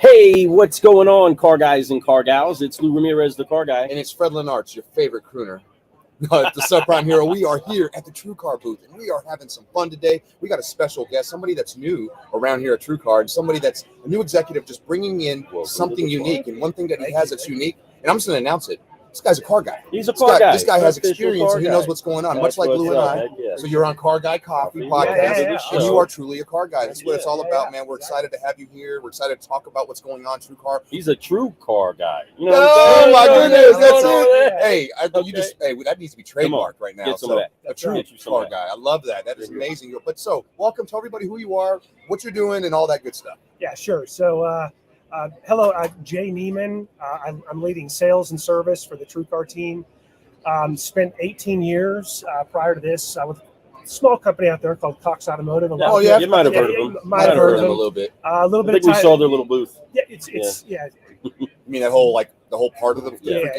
Hey, what's going on, car guys and car gals? It's Lou Ramirez, the car guy. And it's Fred Lenartz, your favorite crooner. The subprime hero. We are here at the TrueCar booth, and we are having some fun today. We got a special guest, somebody that's new around here at TrueCar, and somebody that's a new executive just bringing in something unique. And one thing that he has that's unique, and I'm just going to announce it, this guy's a car guy. He's a car guy. This guy has experience, and he knows what's going on, much like Lou and I. So you're on Car Guy Coffee podcast, and you are truly a car guy. That's what it's all about, man. We're excited to have you here. We're excited to talk about what's going on, TrueCar. He's a true car guy. You know oh my goodness, that's it. Hey, that needs to be trademarked right now. Get some of that. A true car guy. I love that. That is amazing. But so, welcome. Tell everybody who you are, what you're doing, and all that good stuff. Yeah, sure. So, hello, Jay Neiman. I'm leading sales and service for the TrueCar team. Spent 18 years prior to this with a small company out there called Cox Automotive. You might have heard of them. Might have heard of them a little bit. A little bit. I think we saw their little booth. Yeah, it's. You mean that whole the whole part of the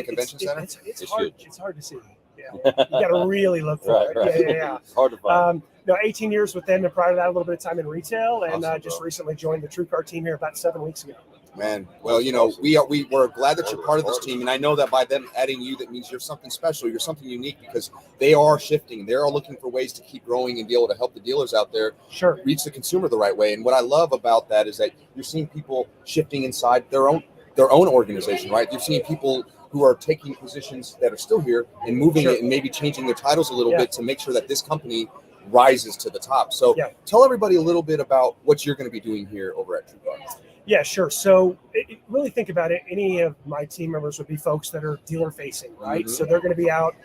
convention center? It's hard. It's hard to see. Yeah, you got to really look for it. Right. Yeah. It's hard to find. 18 years with them, and prior to that, a little bit of time in retail, and just recently joined the TrueCar team here about 7 weeks ago. Man, well, we're glad that you're part of this team, and I know that by them adding you, that means you're something special, you're something unique, because they are shifting, they are looking for ways to keep growing and be able to help the dealers out there reach the consumer the right way. And what I love about that is that you're seeing people shifting inside their own organization, right? You're seeing people who are taking positions that are still here and moving it and maybe changing their titles a little bit to make sure that this company rises to the top. So tell everybody a little bit about what you're going to be doing here over at TrueCar. Yeah, sure. So really think about it. Any of my team members would be folks that are dealer facing, right? So they're going to be out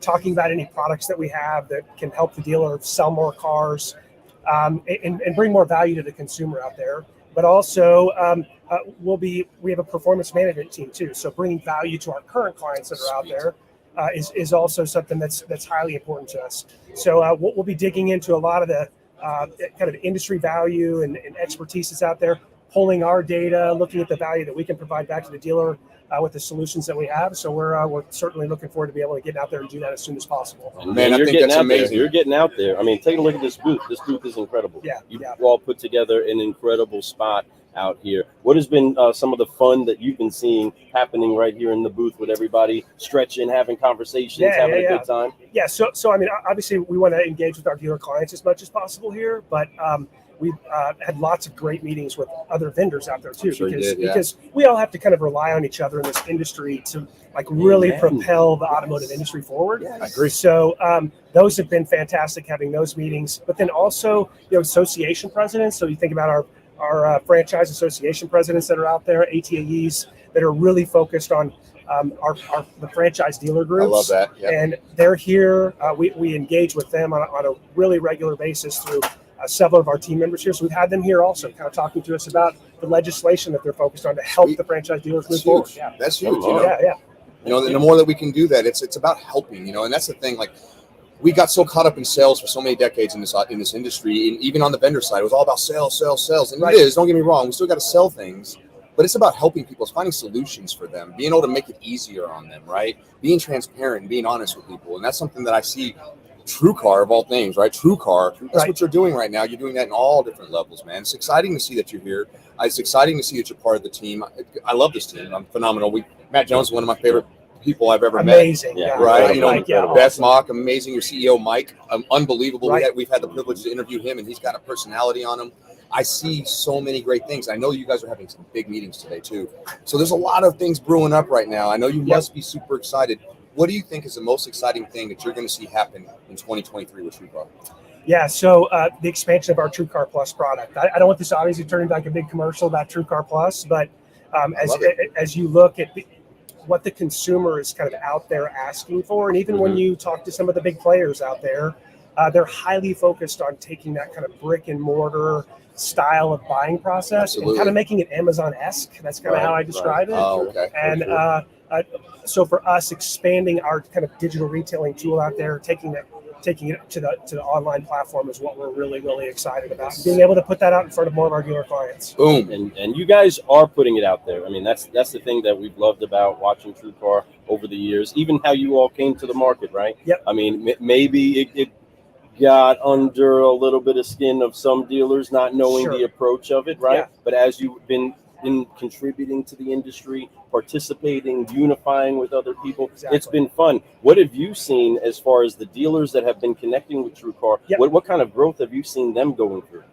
talking about any products that we have that can help the dealer sell more cars and bring more value to the consumer out there. But also we have a performance management team too. So bringing value to our current clients that are out there is also something that's highly important to us. So we'll be digging into a lot of the kind of industry value and expertise that's out there, pulling our data, looking at the value that we can provide back to the dealer with the solutions that we have. So we're certainly looking forward to be able to get out there and do that as soon as possible. Man, I think that's amazing. You're getting out there. I mean, take a look at this booth. This booth is incredible. You've all put together an incredible spot out here. What has been some of the fun that you've been seeing happening right here in the booth with everybody stretching, having conversations, having a good time? Yeah. So I mean, obviously we want to engage with our dealer clients as much as possible here, but we've had lots of great meetings with other vendors out there too, because we all have to kind of rely on each other in this industry to really propel the automotive industry forward. I agree. So those have been fantastic, having those meetings, but then also association presidents. So you think about our franchise association presidents that are out there, ATAEs that are really focused on the franchise dealer groups. I love that. Yep. And they're here. We engage with them on a really regular basis through several of our team members here. So we've had them here also kind of talking to us about the legislation that they're focused on to help the franchise dealers move forward. Yeah. That's huge. And the more that we can do that, it's about helping, and that's the thing. We got so caught up in sales for so many decades in this industry, and even on the vendor side, it was all about sales. And it is, don't get me wrong, we still got to sell things, but it's about helping people, it's finding solutions for them, being able to make it easier on them, right? Being transparent and being honest with people. And that's something that I see TrueCar of all things, right? TrueCar, that's what you're doing right now. You're doing that in all different levels, man. It's exciting to see that you're here. It's exciting to see that you're part of the team. I love this team. I'm phenomenal. Matt Jones is one of my favorite people I've ever met. Amazing. Right? Beth Mock, amazing. Your CEO, Mike, unbelievable. We've had the privilege to interview him, and he's got a personality on him. I see so many great things. I know you guys are having some big meetings today, too. So there's a lot of things brewing up right now. I know you must be super excited. What do you think is the most exciting thing that you're going to see happen in 2023 with TrueCar? Yeah, so the expansion of our TrueCar Plus product. I don't want this obviously to turn into a big commercial about TrueCar Plus, but as you look at what the consumer is kind of out there asking for, and even when you talk to some of the big players out there, they're highly focused on taking that kind of brick and mortar style of buying process and kind of making it Amazon-esque. That's kind of how I describe it. Oh, okay. And so for us, expanding our kind of digital retailing tool out there, taking it to the online platform is what we're really, really excited about. Being able to put that out in front of more of our dealer clients. Boom. And you guys are putting it out there. I mean, that's the thing that we've loved about watching TrueCar over the years, even how you all came to the market, right? Yep. I mean, maybe it got under a little bit of skin of some dealers not knowing the approach of it, right? Yeah. But as you've been been contributing to the industry, participating, unifying with other people. Exactly. It's been fun. What have you seen as far as the dealers that have been connecting with TrueCar? Yep. What kind of growth have you seen them going through?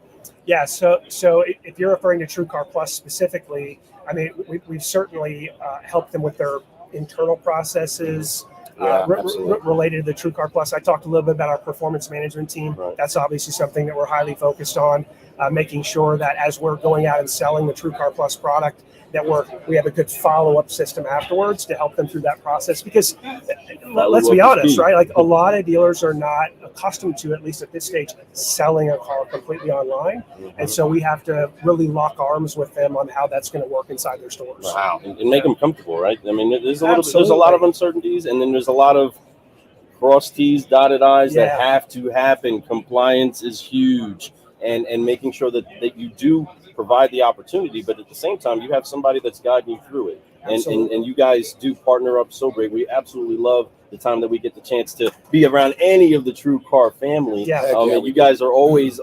Yeah, so if you're referring to TrueCar Plus specifically, I mean, we've certainly helped them with their internal processes related to the TrueCar Plus. I talked a little bit about our performance management team. Right. That's obviously something that we're highly focused on, making sure that as we're going out and selling the TrueCar Plus product, that we have a good follow-up system afterwards to help them through that process. Because let's be honest, right? Like a lot of dealers are not accustomed to, at least at this stage, selling a car completely online. And so we have to really lock arms with them on how that's going to work inside their stores. Wow. And make them comfortable, right? I mean, there's a lot of uncertainties, and then there's a lot of cross T's, dotted I's that have to happen. Compliance is huge, and making sure that you do provide the opportunity, but at the same time, you have somebody that's guiding you through it. And you guys do partner up so great. We absolutely love the time that we get the chance to be around any of the TrueCar family. And you guys are always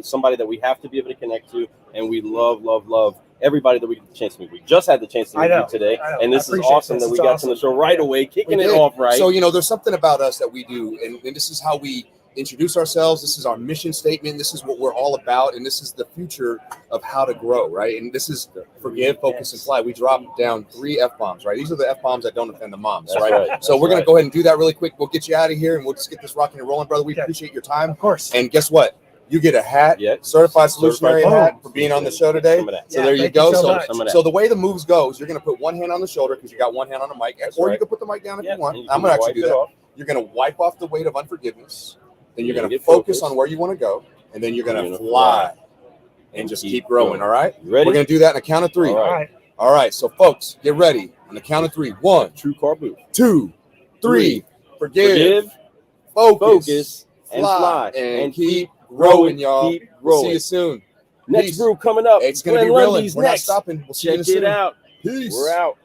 somebody that we have to be able to connect to, and we love everybody that we get the chance to meet. We just had the chance to meet you today, and this is awesome that we got on the show right away, kicking it off right. So, there's something about us that we do, and this is how we introduce ourselves. This is our mission statement. This is what we're all about, and this is the future of how to grow, right? And this is forgive, focus, and fly. We dropped down 3 F-bombs, right? These are the F-bombs that don't offend the moms, right? So we're going to go ahead and do that really quick. We'll get you out of here, and we'll just get this rocking and rolling, brother. We appreciate your time. Of course. And guess what? You get a hat, certified Solutionary hat for being on the show today. So there you go. So the way the moves goes, you're going to put one hand on the shoulder because you got one hand on the mic, or you can put the mic down if you want. I'm going to actually do that. You're going to wipe off the weight of unforgiveness. Then you're going to focus on where you want to go, and then you're going to fly and just keep growing. All right? We're going to do that on a count of 3. All right. So, folks, get ready. On the count of 3. 1, TrueCar Booth. 2, 3. Forgive, focus, and fly, and keep growing, y'all. Keep growing. See you soon. Next group coming up. It's going to be real. We're not stopping. We'll see you soon. Check it out. Peace. We're out.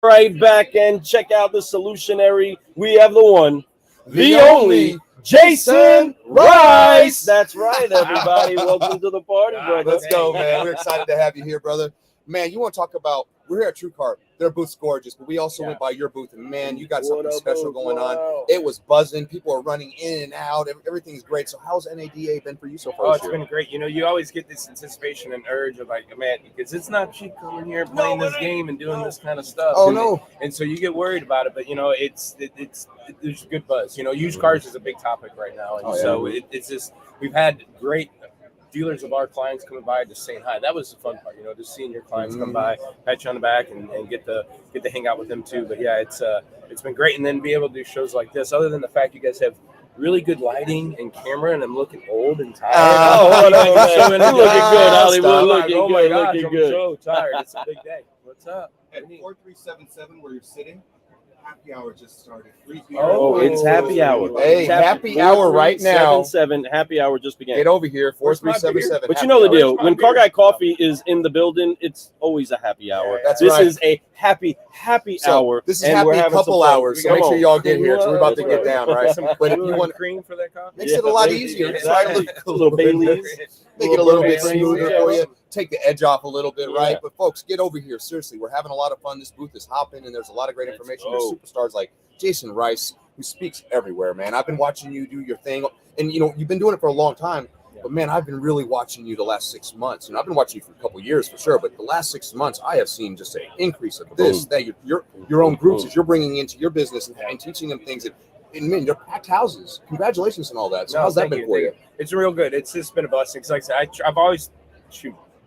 Right back and check out the Solutionary. We have the one, the only Jason Rice. That's right, everybody. Welcome to the party, brother. Let's go, man. We're excited to have you here, brother. Man, you want to talk about, we're here at TrueCar. Their booth's gorgeous, but we also went by your booth, and man, you got something special going on. It was buzzing. People are running in and out. Everything's great. So how's NADA been for you so far? Oh, it's been great. You know, you always get this anticipation and urge of like, man, because it's not cheap coming here playing this game and doing this kind of stuff. Oh, no. And so you get worried about it, but you know, there's a good buzz. You know, used cars is a big topic right now, and so it's just, we've had great dealers of our clients coming by just saying hi. That was the fun part, you know, just seeing your clients come by, pat you on the back, and get to hang out with them too. But yeah, it's been great, and then be able to do shows like this. Other than the fact you guys have really good lighting and camera, and I'm looking old and tired. We're looking good, Ollie. We're looking good. Oh my gosh, looking I'm good. so tired. It's a big day. What's up? At 4377, where you're sitting, happy hour just started. Free beer. Oh, it's happy hour. Hey, happy hour right now. 7 happy hour just began. Get over here, 4377. But you know the deal. When Car Guy Coffee is in the building, it's always a happy hour. That's this right. is a happy hour. This is and we're happy having couple some fun. hours, so make sure y'all get here. So we're about to get down, right? But if you want cream for that coffee, makes it a lot easier. Exactly. A little Baileys. Make it a little bit Baileys, smoother yeah. for you. Take the edge off a little bit, right? Yeah. But folks, get over here. Seriously, we're having a lot of fun. This booth is hopping, and there's a lot of great information. There's superstars like Jason Rice, who speaks everywhere, man. I've been watching you do your thing, and you know you've been doing it for a long time. But man, I've been really watching you the last 6 months. You know, I've been watching you for a couple of years for sure, but the last 6 months, I have seen just an increase of this, that your own groups that you're bringing into your business and teaching them things that, and man, they're packed houses. Congratulations on all that. So how's that been for you? It's real good. It's just been a blessing. Cause like I said, I've always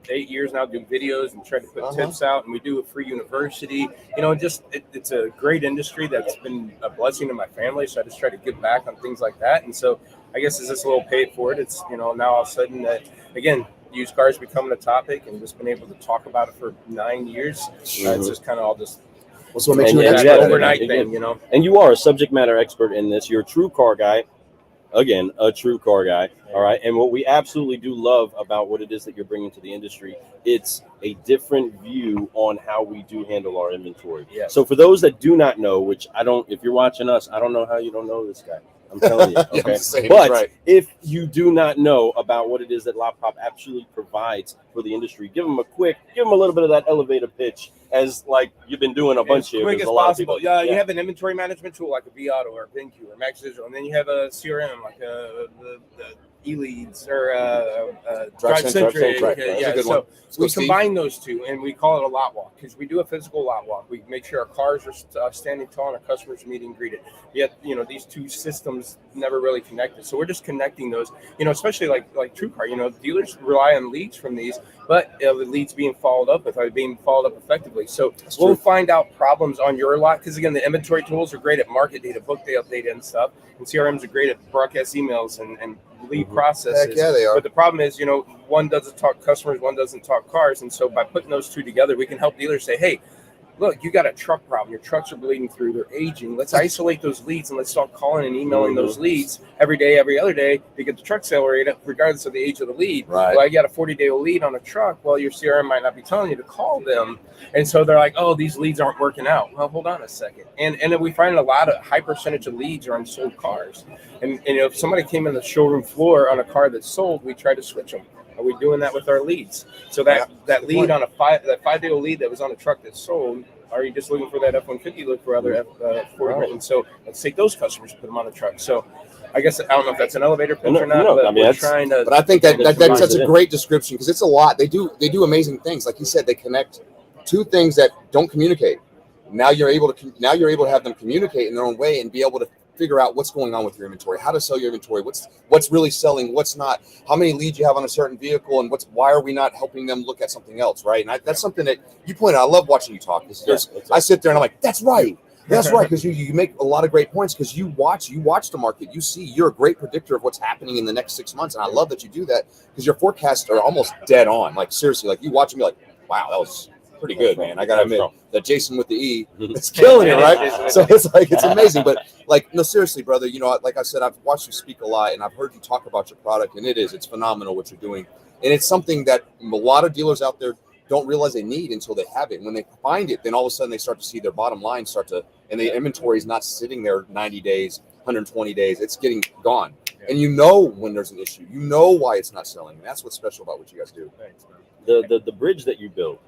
8 years now doing videos and try to put tips out, and we do a free university. You know, just it's a great industry that's been a blessing to my family. So I just try to give back on things like that. And so I guess it's just a little paid for it. It's, you know, now all of a sudden that again, used cars becoming a topic, and just been able to talk about it for 9 years. It's just kind of all just. Well, so it makes you an expert overnight thing, you know. And you are a subject matter expert in this. You're a true car guy. Again, a true car guy. All right. And what we absolutely do love about what it is that you're bringing to the industry, it's a different view on how we do handle our inventory. Yeah. So for those that do not know, which I don't, if you're watching us, I don't know how you don't know this guy. I'm telling you. Okay. I'm saying, but right. if you do not know about what it is that Lot Pop actually provides for the industry, give them a little bit of that elevator pitch, as like you've been doing a bunch here. Quick as a lot possible. of people, You have an inventory management tool like a VAuto or a VinQ or Max Digital, and then you have a CRM like the E-Leads or DriveCentric. Right. Yeah, so we combine those two, and we call it a lot walk because we do a physical lot walk. We make sure our cars are standing tall and our customers meet and greeted. Yet, you know, these two systems never really connected. So we're just connecting those, you know, especially like TrueCar. You know, dealers rely on leads from these, but the leads being followed up with are being followed up effectively. So we'll find out problems on your lot because, again, the inventory tools are great at market data, book data, and stuff. And CRMs are great at broadcast emails and lead processes. Heck yeah, they are. But the problem is, you know, one doesn't talk customers, one doesn't talk cars. And so by putting those two together, we can help dealers say, hey, look, you got a truck problem. Your trucks are bleeding through. They're aging. Let's isolate those leads and let's start calling and emailing those leads every day, every other day to get the truck sale rate up, regardless of the age of the lead. Right. Well, you got a 40-day lead on a truck. Well, your CRM might not be telling you to call them. And so they're like, oh, these leads aren't working out. Well, hold on a second. And then we find a high percentage of leads are unsold cars. And you know, if somebody came in the showroom floor on a car that's sold, we try to switch them. Are we doing that with our leads? So that lead on that 5-day lead that was on a truck that's sold, are you just looking for that F-150? Look for other F-40. And so let's take those customers and put them on the truck. So I guess I don't know if that's an elevator pitch or not. But I mean, we're trying to. But I think that's a great description because it's a lot. They do amazing things. Like you said, they connect two things that don't communicate. Now you're able to have them communicate in their own way and be able to figure out what's going on with your inventory, how to sell your inventory, what's really selling, what's not, how many leads you have on a certain vehicle, and why are we not helping them look at something else, right? And that's something that you pointed out. I love watching you talk. I sit there and I'm like, that's right. That's right, because you make a lot of great points because you watch the market. You see, you're a great predictor of what's happening in the next 6 months, and I love that you do that because your forecasts are almost dead on. Like seriously, like you watch and be like, wow, that was pretty good, man. I gotta admit that Jason with the E, it's killing it, right? So it's amazing. But like, no, seriously, brother, you know, like I said, I've watched you speak a lot and I've heard you talk about your product, and it's phenomenal what you're doing. And it's something that a lot of dealers out there don't realize they need until they have it. When they find it, then all of a sudden they start to see their bottom line and the inventory is not sitting there 90 days, 120 days. It's getting gone. Yeah. And you know when there's an issue. You know why it's not selling. And that's what's special about what you guys do. Thanks, man. The bridge that you build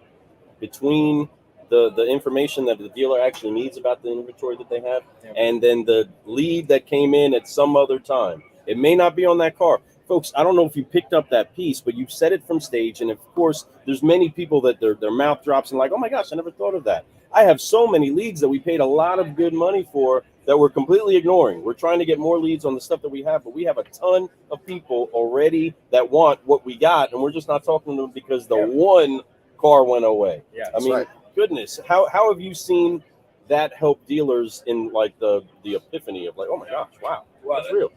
between the information that the dealer actually needs about the inventory that they have, and then the lead that came in at some other time. It may not be on that car. Folks, I don't know if you picked up that piece, but you've said it from stage. And of course, there's many people that their mouth drops and like, oh my gosh, I never thought of that. I have so many leads that we paid a lot of good money for that we're completely ignoring. We're trying to get more leads on the stuff that we have, but we have a ton of people already that want what we got, and we're just not talking to them because the one car went away. Yeah, I mean, goodness, how have you seen that help dealers in like the epiphany of like, oh my gosh, wow, that's real.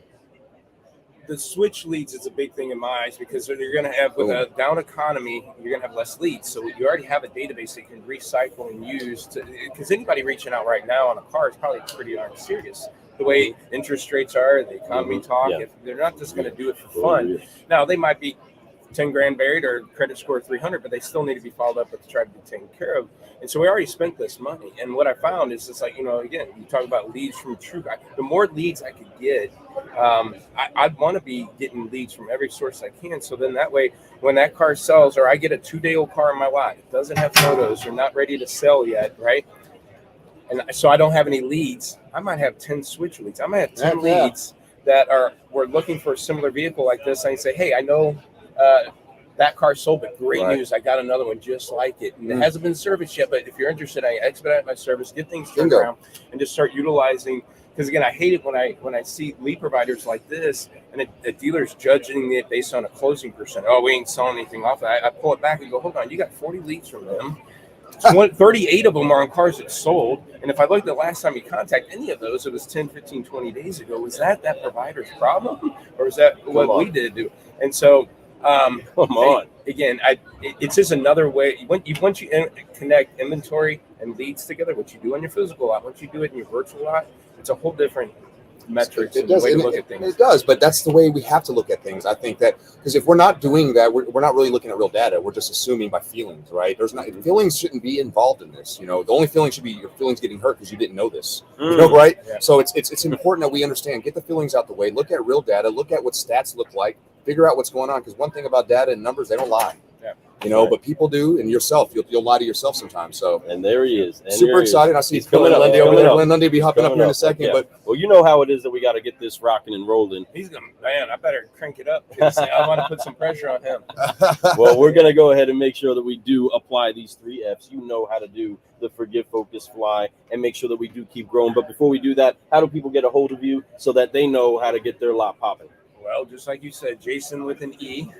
The switch leads is a big thing in my eyes because you're going to have, with a down economy, you're going to have less leads. So you already have a database that you can recycle and use because anybody reaching out right now on a car is probably pretty darn serious. The way interest rates are, the economy talk, if they're not just going to do it for fun. Now, they might be 10 grand buried or credit score 300, but they still need to be followed up with to try to be taken care of. And so we already spent this money. And what I found is it's like, again, you talk about leads from TrueCar. The more leads I could get, I'd want to be getting leads from every source I can. So then that way, when that car sells, or I get a 2-day-old car in my lot, it doesn't have photos, or not ready to sell yet, right? And so I don't have any leads. I might have 10 switch leads. I might have 10 leads that we're looking for a similar vehicle like this. I say, hey, I know that car sold, but great news, I got another one just like it. And it hasn't been serviced yet, but if you're interested, I expedite my service, get things turned around, and just start utilizing. Because again, I hate it when I see lead providers like this, and a dealer's judging it based on a closing percent. Oh, we ain't selling anything off that. I pull it back and go, hold on, you got 40 leads from them. 38 of them are on cars that sold. And if I look at the last time you contact any of those, it was 10, 15, 20 days ago. Was that provider's problem? Or is that what we did do? And so, again, it's just another way. Once you connect inventory and leads together, what you do on your physical lot, once you do it in your virtual lot, it's a whole different metrics and way to look at things. It does, but that's the way we have to look at things. I think that because if we're not doing that, we're not really looking at real data. We're just assuming by feelings, right? Feelings shouldn't be involved in this. The only feeling should be your feelings getting hurt because you didn't know this. Right? Yeah. So it's important that we understand. Get the feelings out the way. Look at real data. Look at what stats look like. Figure out what's going on, because one thing about data and numbers, they don't lie. But people do, and yourself, you'll lie to yourself sometimes. So, and there he is. Super excited. I see Glenn Lundy over there. Glenn Lundy will be hopping up here in a second. But well, you know how it is that we got to get this rocking and rolling. He's gonna, man, I better crank it up. I want to put some pressure on him. Well, we're gonna go ahead and make sure that we do apply these 3 F's. You know how to do the forgive, focus, fly, and make sure that we do keep growing. But before we do that, how do people get a hold of you so that they know how to get their lot popping? Well, just like you said, Jason with an E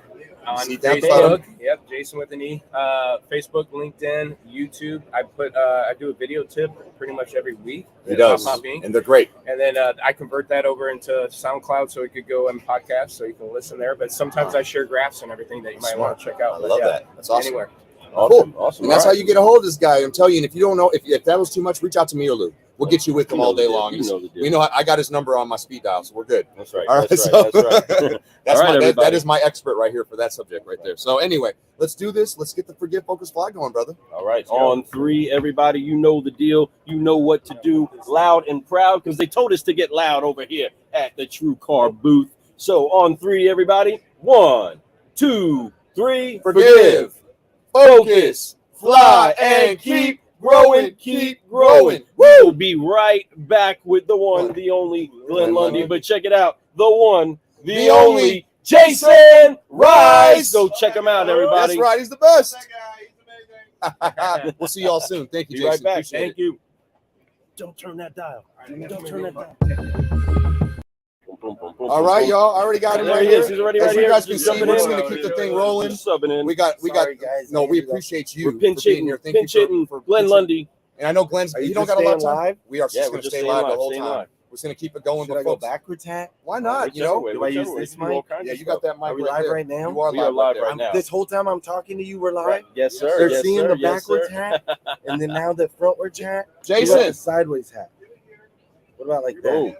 on Facebook. Yep, Jason with an E. Facebook, LinkedIn, YouTube. I do a video tip pretty much every week. He does, and they're great. And then I convert that over into SoundCloud so it could go in podcasts so you can listen there. But sometimes I share graphs and everything that you might want to check out. I love that. That's awesome. Anywhere. Awesome. And that's how you get a hold of this guy. I'm telling you, and if you don't know, if that was too much, reach out to me or Lou. We'll get you with him all day long. We know I got his number on my speed dial, so we're good. That's right. All right. That's right. That is my expert right here for that subject right there. So anyway, let's do this. Let's get the forgive, focus, fly going, brother. All right. On 3, everybody, you know the deal. You know what to do. Loud and proud, because they told us to get loud over here at the TrueCar Booth. So on 3, everybody. 1, 2, 3. Forgive, focus, fly, and keep growing, keep growing. We'll be right back with the one, the only Glenn Lundy. But check it out. The one, the only Jason Rice. Go check him out, everybody. That's right. He's the best. We'll see y'all soon. Thank you, Be Jason. right back. Thank you. Don't turn that dial. Don't turn that dial. All right, y'all. I already got him right here. He's already As right you here. guys can see, we're just going to keep the thing rolling. Subbing in. We got. Guys, no, we appreciate you. We're pinch hitting here. Thank you for Glenn Lundy. And I know Glenn's. You don't got a lot of time. We are just going to stay live the whole time. We're just going to keep it going. Should I go backwards, hat? Why not? Do I use this mic? Yeah, you got that mic. Are we live right now? You are live right now. This whole time I'm talking to you, we're live. Right. Yes, sir. They're yes, seeing sir. the backwards hat, and then now the frontwards hat. Jason, the sideways hat. What about like that? Boom.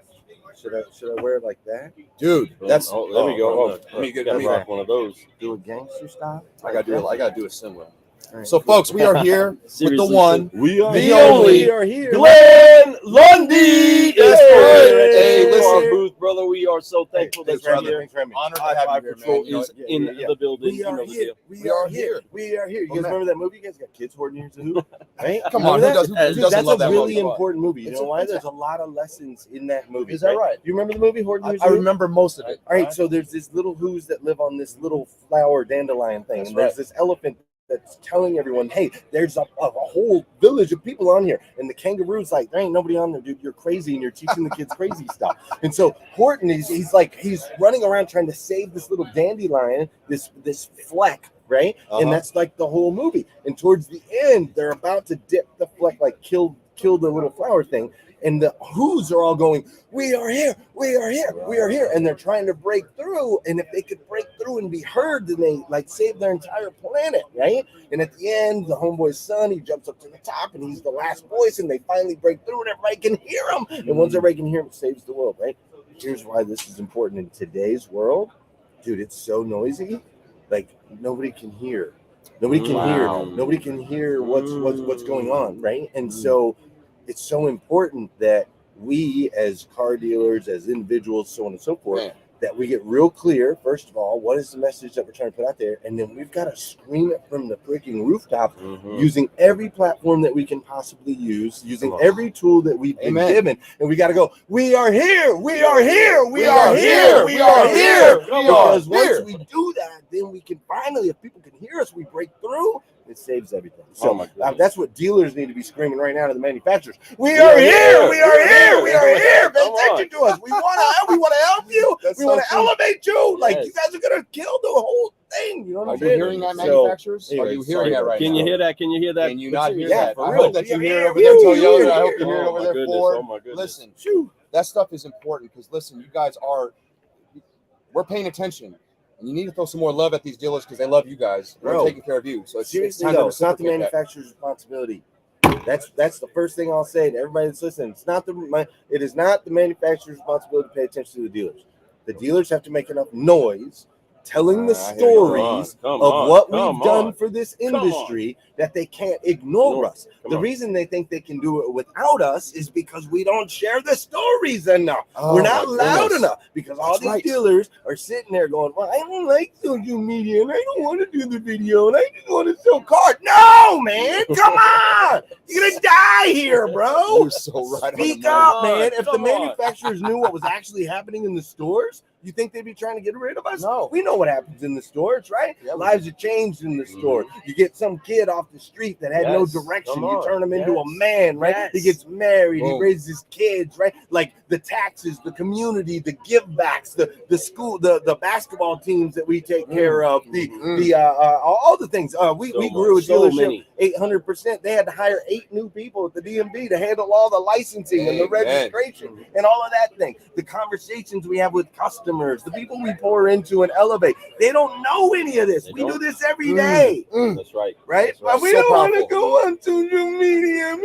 Should I wear it like that? Dude, that's there we go. Let me rock one of those. Do a gangster style. I gotta do a similar. Right. So, folks, we are here with the Seriously, one, we are the the only We are here. Glenn Lundy is Hey, here at hey, the listen. TrueCar booth, brother. We are so thankful that you're here. Thanks for having me. honored to High have Five you here, Patrol man. You know, is in the building. We You are know the here. deal. We are here. We are here. You Oh, guys man. remember that movie? You guys got kids hoarding years of hoop, right? Come on, Remember who that? doesn't Dude, that's love a that really movie? important movie. You It's know a- why? it's a- There's a lot of lessons in that movie. Is that right? You remember the movie Hoarding Years I of Hoop? remember most of it. All right, so there's this little who's that live on this little flower dandelion thing, That's and there's right. this elephant that's telling everyone, hey, there's a whole village of people on here. And the kangaroo's like, there ain't nobody on there, dude. You're crazy, and you're teaching the kids crazy stuff. And so Horton, he's running around trying to save this little dandelion, this fleck, right? And that's like the whole movie. And towards the end, they're about to dip the fleck, like kill the little flower thing. And the who's are all going, we are here, we are here, we are here. And they're trying to break through. And if they could break through and be heard, then they like save their entire planet, right? And at the end, the homeboy's son, he jumps up to the top and he's the last voice, and they finally break through and everybody can hear him. And once everybody can hear him, it saves the world, right? Here's why this is important in today's world. Dude, it's so noisy. Like nobody can hear. Nobody can hear. Nobody can hear what's going on, right? And so it's so important that we as car dealers, as individuals, so on and so forth, that we get real clear, first of all, what is the message that we're trying to put out there? And then we've got to scream it from the freaking rooftop, using every platform that we can possibly use, using every tool that we've been given. And we got to go, we are here, we are here, we are here, we are here. Because once we do that, then we can finally, if people can hear us, we break through. It saves everything. So that's what dealers need to be screaming right now to the manufacturers. We are here. We are here. We are here. Pay attention to us. We want to help you. We want to elevate you. Like you guys are gonna kill the whole thing. You know what I'm saying? Are you hearing that, manufacturers? Are you hearing that right now? Can you hear that? Can you hear that? Can you not hear that? For I real. hope that you hear it over there, Toyota. I hope you hear it over there, Ford. Oh my goodness. Listen, that stuff is important because listen, you guys we're paying attention. And you need to throw some more love at these dealers because they love you guys. They're taking care of you. So it's time to it's not the manufacturer's responsibility. That's the first thing I'll say to everybody that's listening. It is not the manufacturer's responsibility to pay attention to the dealers. The dealers have to make enough noise telling the stories of what we've done for this industry that they can't ignore us. The reason they think they can do it without us is because we don't share the stories enough. We're not loud enough because all these dealers are sitting there going, well, I don't like social media and I don't want to do the video and I just want to sell cars. No, man, come on. You're going to die here, bro. You're so right. Speak up, man. If the manufacturers knew what was actually happening in the stores, you think they'd be trying to get rid of us? No. We know what happens in the stores, right? Yeah, lives are changed in the store. You get some kid off the street that had no direction. You turn him into a man, right? He gets married. He raises his kids, right? Like the taxes, the community, the give backs, the school, the basketball teams that we take care of, all the things. We grew a dealership 800%. They had to hire 8 new people at the DMV to handle all the licensing and the registration and all of that thing. The conversations we have with customers, the people we pour into and elevate, they don't know any of this. We do this every day. That's right. Right? That's right. We don't want to go on social media.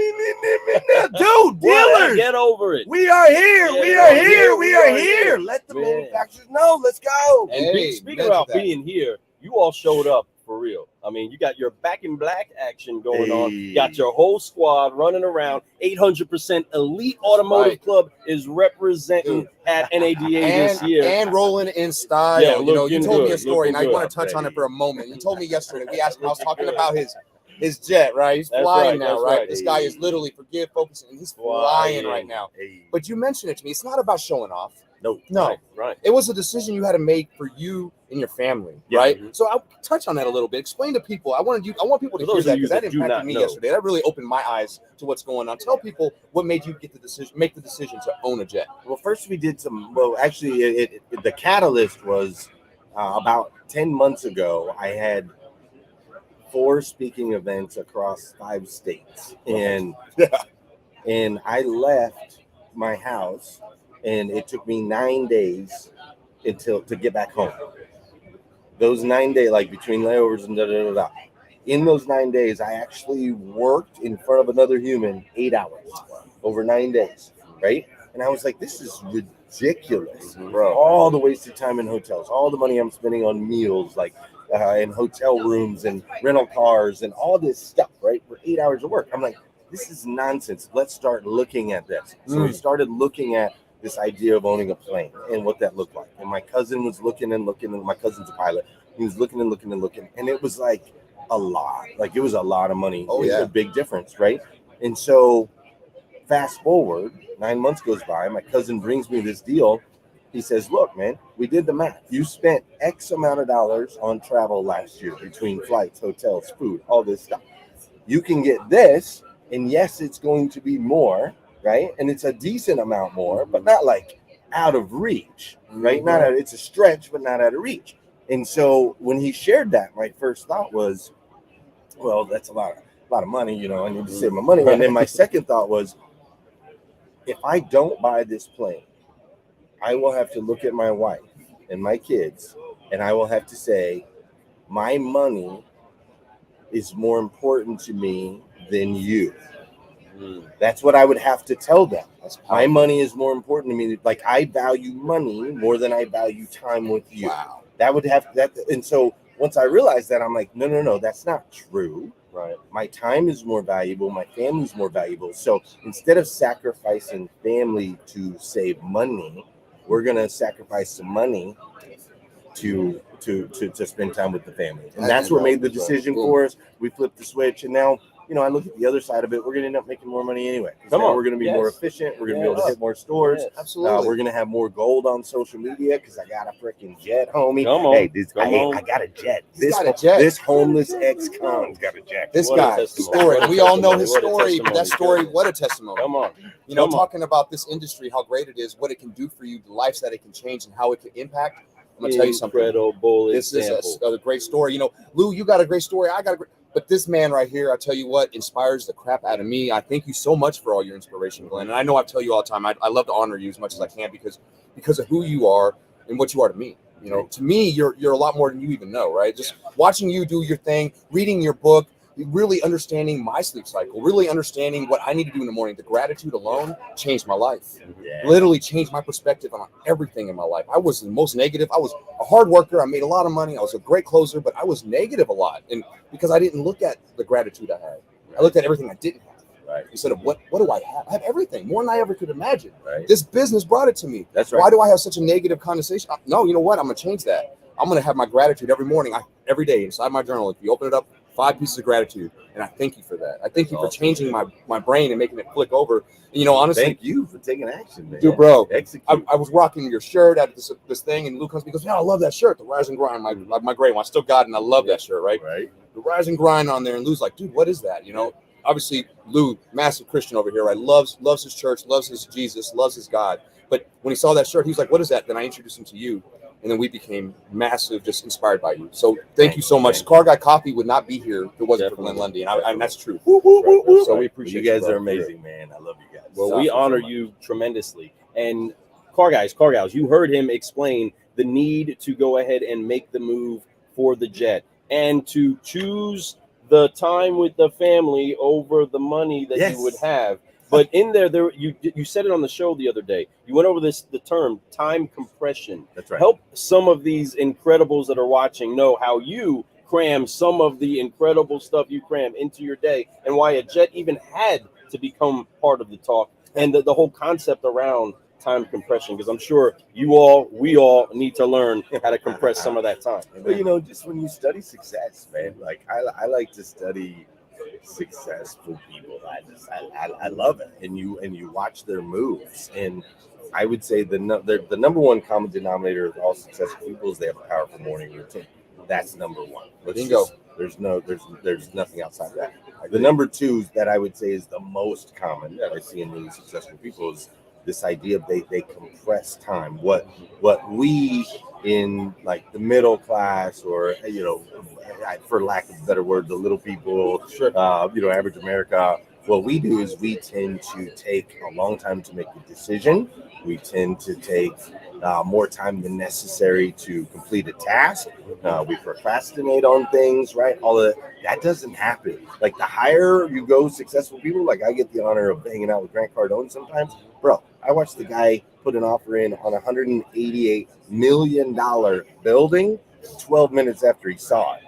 Dude, dealers, get over it. We are here. We are here. We are here. Let the manufacturers know. Let's go. And speaking about being here, you all showed up for real. I mean, you got your back in black action going on. You got your whole squad running around. 800% Elite Automotive Club is representing at NADA this year. And rolling in style. Yeah, you told me a story, and I want to touch on it for a moment. You told me yesterday, I was talking about his jet, right? He's flying now, right? This guy is literally, focusing, and he's flying right now. But you mentioned it to me. It's not about showing off. No. Right. It was a decision you had to make for you and your family, right? So I'll touch on that a little bit. Explain to people. I want people to hear that because that impacted me yesterday. That really opened my eyes to what's going on. Tell people what made you make the decision to own a jet. Well, first we did actually, the catalyst was about 10 months ago. I had 4 speaking events across 5 states, and I left my house. And it took me 9 days to get back home. Those 9 days, like between layovers and in those 9 days, I actually worked in front of another human 8 hours over 9 days, right? And I was like, this is ridiculous, bro. All the wasted time in hotels, all the money I'm spending on meals, like and hotel rooms and rental cars and all this stuff, right? For 8 hours of work. I'm like, this is nonsense. Let's start looking at this. So we started looking at this idea of owning a plane and what that looked like. And my cousin was looking and looking, and my cousin's a pilot. He was looking and looking and looking, and it was like a lot. Like it was a lot of money. Oh, It's yeah. a big difference, right? And so fast forward, 9 months goes by. My cousin brings me this deal. He says, look, man, we did the math. You spent X amount of dollars on travel last year between flights, hotels, food, all this stuff. You can get this, and yes, it's going to be more, right? And it's a decent amount more, but not like out of reach, right? Not out, it's a stretch, but not out of reach. And so when he shared that, my first thought was, well, that's a lot of money, you know, I need to save my money. And then my second thought was, if I don't buy this plane, I will have to look at my wife and my kids, and I will have to say, my money is more important to me than you. That's what I would have to tell them. My money is more important to me. Like, I value money more than I value time with you. Wow. That would have that. And so once I realized that, I'm like, no, that's not true. Right. My time is more valuable. My family's more valuable. So instead of sacrificing family to save money, we're gonna sacrifice some money to spend time with the family. And that's what made the decision for us. We flipped the switch, and now, you know, I look at the other side of it. We're going to end up making more money anyway. We're going to be more efficient. We're going to be able to hit more stores. Absolutely. We're going to have more gold on social media because I got a freaking jet, homie. Come on. Hey, I got a jet. This homeless ex-con's got a jet. This What a guy, testimony. story. What a We all know testimony. his What a story, but that testimony. story, what a testimony. Come on. You know, Come on. talking about this industry, how great it is, what it can do for you, the lives that it can change, and how it can impact. I'm gonna tell you something. Incredible This example. is a great story. You know, Lou, you got a great story. I got a great, but this man right here, I tell you what, inspires the crap out of me. I thank you so much for all your inspiration, Glenn. And I know I tell you all the time, I love to honor you as much as I can because of who you are and what you are to me. You know, to me, you're a lot more than you even know, right? Just watching you do your thing, reading your book, really understanding my sleep cycle, really understanding what I need to do in the morning. The gratitude alone changed my life. Literally changed my perspective on everything in my life. I was the most negative. I was a hard worker. I made a lot of money. I was a great closer, but I was negative a lot. And because I didn't look at the gratitude I had, I looked at everything I didn't have. Right. Instead of what do I have? I have everything, more than I ever could imagine. Right. This business brought it to me. That's right. Why do I have such a negative connotation? No, you know what? I'm gonna change that. I'm gonna have my gratitude every morning, every day inside my journal. If you open it up, 5 pieces of gratitude, and I thank you for that. I thank you for changing my brain and making it flick over. And, you know, honestly, Thank you for taking action, man. dude, bro. Execute. I was rocking your shirt at this thing, and Luke comes to me and goes, "Yeah, I love that shirt, the Rise and Grind, my great one. I still got it, and I love that shirt, right? The Rise and Grind on there." And Lou's like, "Dude, what is that?" You know, obviously Lou, massive Christian over here, right? Loves his church, loves his Jesus, loves his God. But when he saw that shirt, he was like, "What is that?" Then I introduced him to you. And then we became massive, just inspired by you. So thank you so much. Car Guy Coffee would not be here if it wasn't for Glenn Lundy, and that's true. So we appreciate you guys bro. are amazing, man. I love you guys. Well, we honor you tremendously. And car guys, you heard him explain the need to go ahead and make the move for the jet and to choose the time with the family over the money that you would have. But in there, you said it on the show the other day. You went over the term time compression. That's right. Help some of these incredibles that are watching know how you cram some of the incredible stuff you cram into your day and why a jet even had to become part of the talk and the whole concept around time compression. Because I'm sure we all need to learn how to compress some of that time. But you know, just when you study success, man, like I like to study successful people. I love it, and you watch their moves, and I would say the number one common denominator of all successful people is they have a powerful morning routine. That's number one. There's nothing outside of that. The number two that I would say is the most common that I see in really successful people is this idea of they compress time. What we in like the middle class, or you know, for lack of a better word, the little people, average America, what we do is we tend to take a long time to make a decision. We tend to take more time than necessary to complete a task. We procrastinate on things, right? All of that doesn't happen. Like the higher you go, successful people, like I get the honor of hanging out with Grant Cardone sometimes. Bro, I watched the guy put an offer in on $188 million building 12 minutes after he saw it.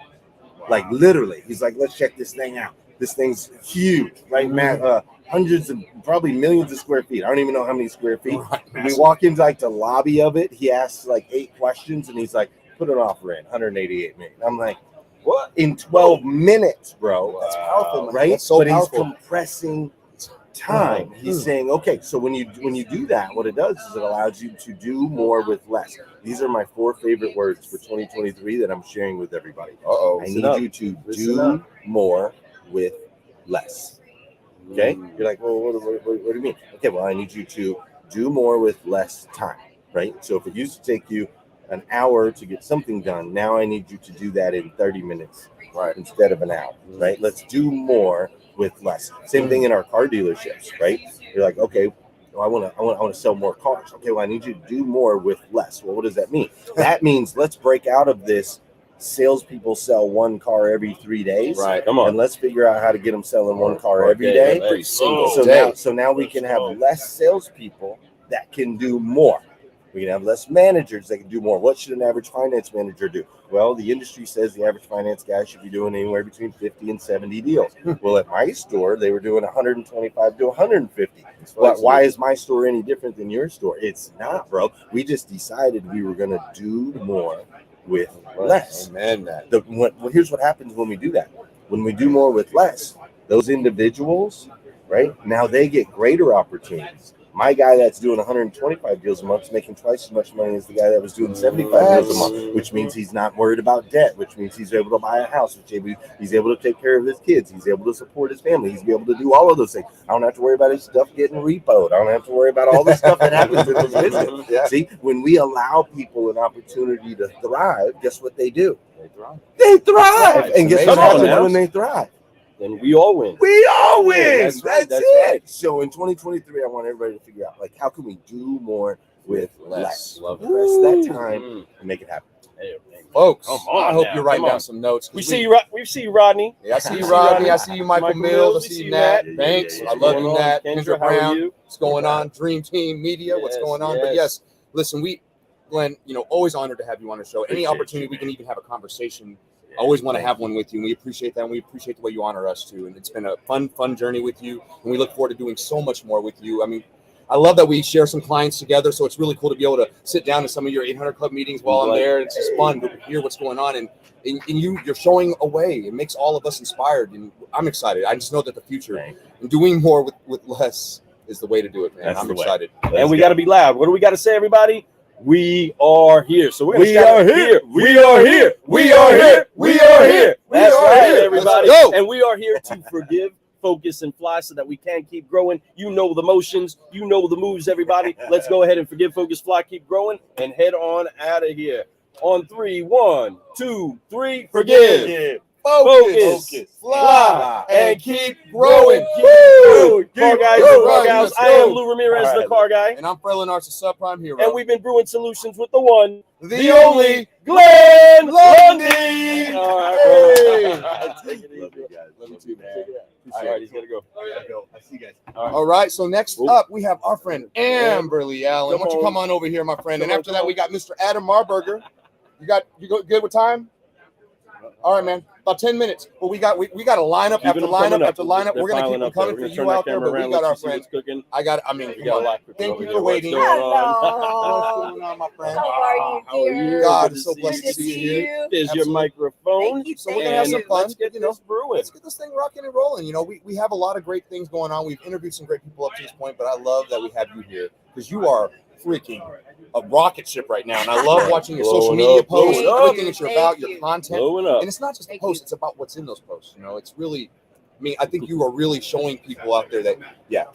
Like literally, he's like, let's check this thing out. This thing's huge, right, Matt? Hundreds of, probably millions of square feet. I don't even know how many square feet. We walk into like the lobby of it. He asks like 8 questions, and he's like, put an offer in, 188 million. I'm like, what? In 12 minutes, bro. That's powerful, man. Right? That's so but powerful. He's compressing time. He's saying, okay, so when you do that, what it does is it allows you to do more with less. These are my 4 favorite words for 2023 that I'm sharing with everybody. I need you to do more with less. Okay, you're like, well, what do you mean? Okay, well, I need you to do more with less time, right? So if it used to take you an hour to get something done, now I need you to do that in 30 minutes, right, instead of an hour, right? Let's do more with less. Same thing in our car dealerships, right? You're like, okay, well, I want to sell more cars. Okay, well, I need you to do more with less. Well, what does that mean? That means let's break out of this. Salespeople sell 1 car every 3 days, Right? Come on, and let's figure out how to get them selling 1 car every day. Every single day. So now we can have less salespeople that can do more. We can have less managers that can do more. What should an average finance manager do? Well, the industry says the average finance guy should be doing anywhere between 50 and 70 deals. Well, at my store, they were doing 125 to 150. Why is my store any different than your store? It's not, bro. We just decided we were going to do more with less. Amen, man. Here's what happens when we do that. When we do more with less, those individuals, right, now they get greater opportunities. My guy that's doing 125 deals a month is making twice as much money as the guy that was doing 75 deals a month, which means he's not worried about debt, which means he's able to buy a house, which he's able to take care of his kids, he's able to support his family, he's able to do all of those things. I don't have to worry about his stuff getting repoed. I don't have to worry about all the stuff that happens in his business. Yeah. See, when we allow people an opportunity to thrive, guess what they do? They thrive. They thrive. And guess what Come on happens now. when they thrive? Then we all win. We all win. Yeah, that's right, that's it. right. So in 2023, I want everybody to figure out, like, how can we do more with less? Love it. Press that time and make it happen. Hey, Folks, come on I hope now, you're writing come down on. some notes. we see you, Rodney. Yeah, I see you, Rodney. I see you, Michael Mills. I see you, Nat. Yeah, Banks. yeah, I love you, yeah. Nat. Kendra, Kendra how are Brown. you? What's going on? Dream Team Media. What's Yes, going on? But yes, listen, Glenn, always honored to have you on the show. Any opportunity we can even have a conversation, I always want to have one with you, and we appreciate that, and we appreciate the way you honor us too. And it's been a fun journey with you, and we look forward to doing so much more with you. I mean, I love that we share some clients together, so it's really cool to be able to sit down in some of your 800 Club meetings while I'm there. It's just fun to hear what's going on, and you're showing a way. It makes all of us inspired, and I'm excited. I just know that the future and doing more with less is the way to do it, man. I'm excited. And we got to be loud. What do we got to say, everybody? We are here. So we're going to are here. We are here. We are here. We are here. That's right, here. everybody. Let's go. And we are here to forgive, focus, and fly so that we can keep growing. You know the motions. You know the moves, everybody. Let's go ahead and forgive, focus, fly, keep growing, and head on out of here. On 3, 1, 2, 3, forgive. Focus, fly, and keep growing. Woo! Car guys, Keep and car growing. gals. Let's I am go. Lou Ramirez, the car guy. And I'm Frelin Arts, the subprime hero. And we've been brewing solutions with the one, the only Glenn Lundy. Lundy. All right, Hey. bro. Take it easy. Love you guys. Love you too, man. All right, he's got to go. I see you guys. All right, so next up we have our friend Amberly Allen. Come Why don't you on. come on over here, my friend? And Come on, after that, we got Mr. Adam Marburger. You go good with time? All right, man. About 10 minutes. Well, we got a lineup Keeping after them lineup coming up. after lineup. They're We're gonna keep piling them up there. coming We're for gonna you turn that out there, camera but we around, got let our you see friend. what's cooking. I mean, We come got a on. lot cooking Thank over you here. for What's waiting. going on? Hello. What's going on, my friend? How are you, How are dear? you? God, Good it's to so see blessed Good to to see see you. you. There's your Absolutely. microphone. Thank you. So we're gonna have some And fun. let's get this brewing. Let's get this thing rocking and rolling. We have a lot of great things going on. We've interviewed some great people up to this point, but I love that we have you here because you are freaking a rocket ship right now. And I love watching your social Blowing media up, posts, blowing up. everything that you're Thank about, your you. content. Blowing up. And it's not just the Thank posts, you. it's about what's in those posts. It's really, I think you are really showing people out there that,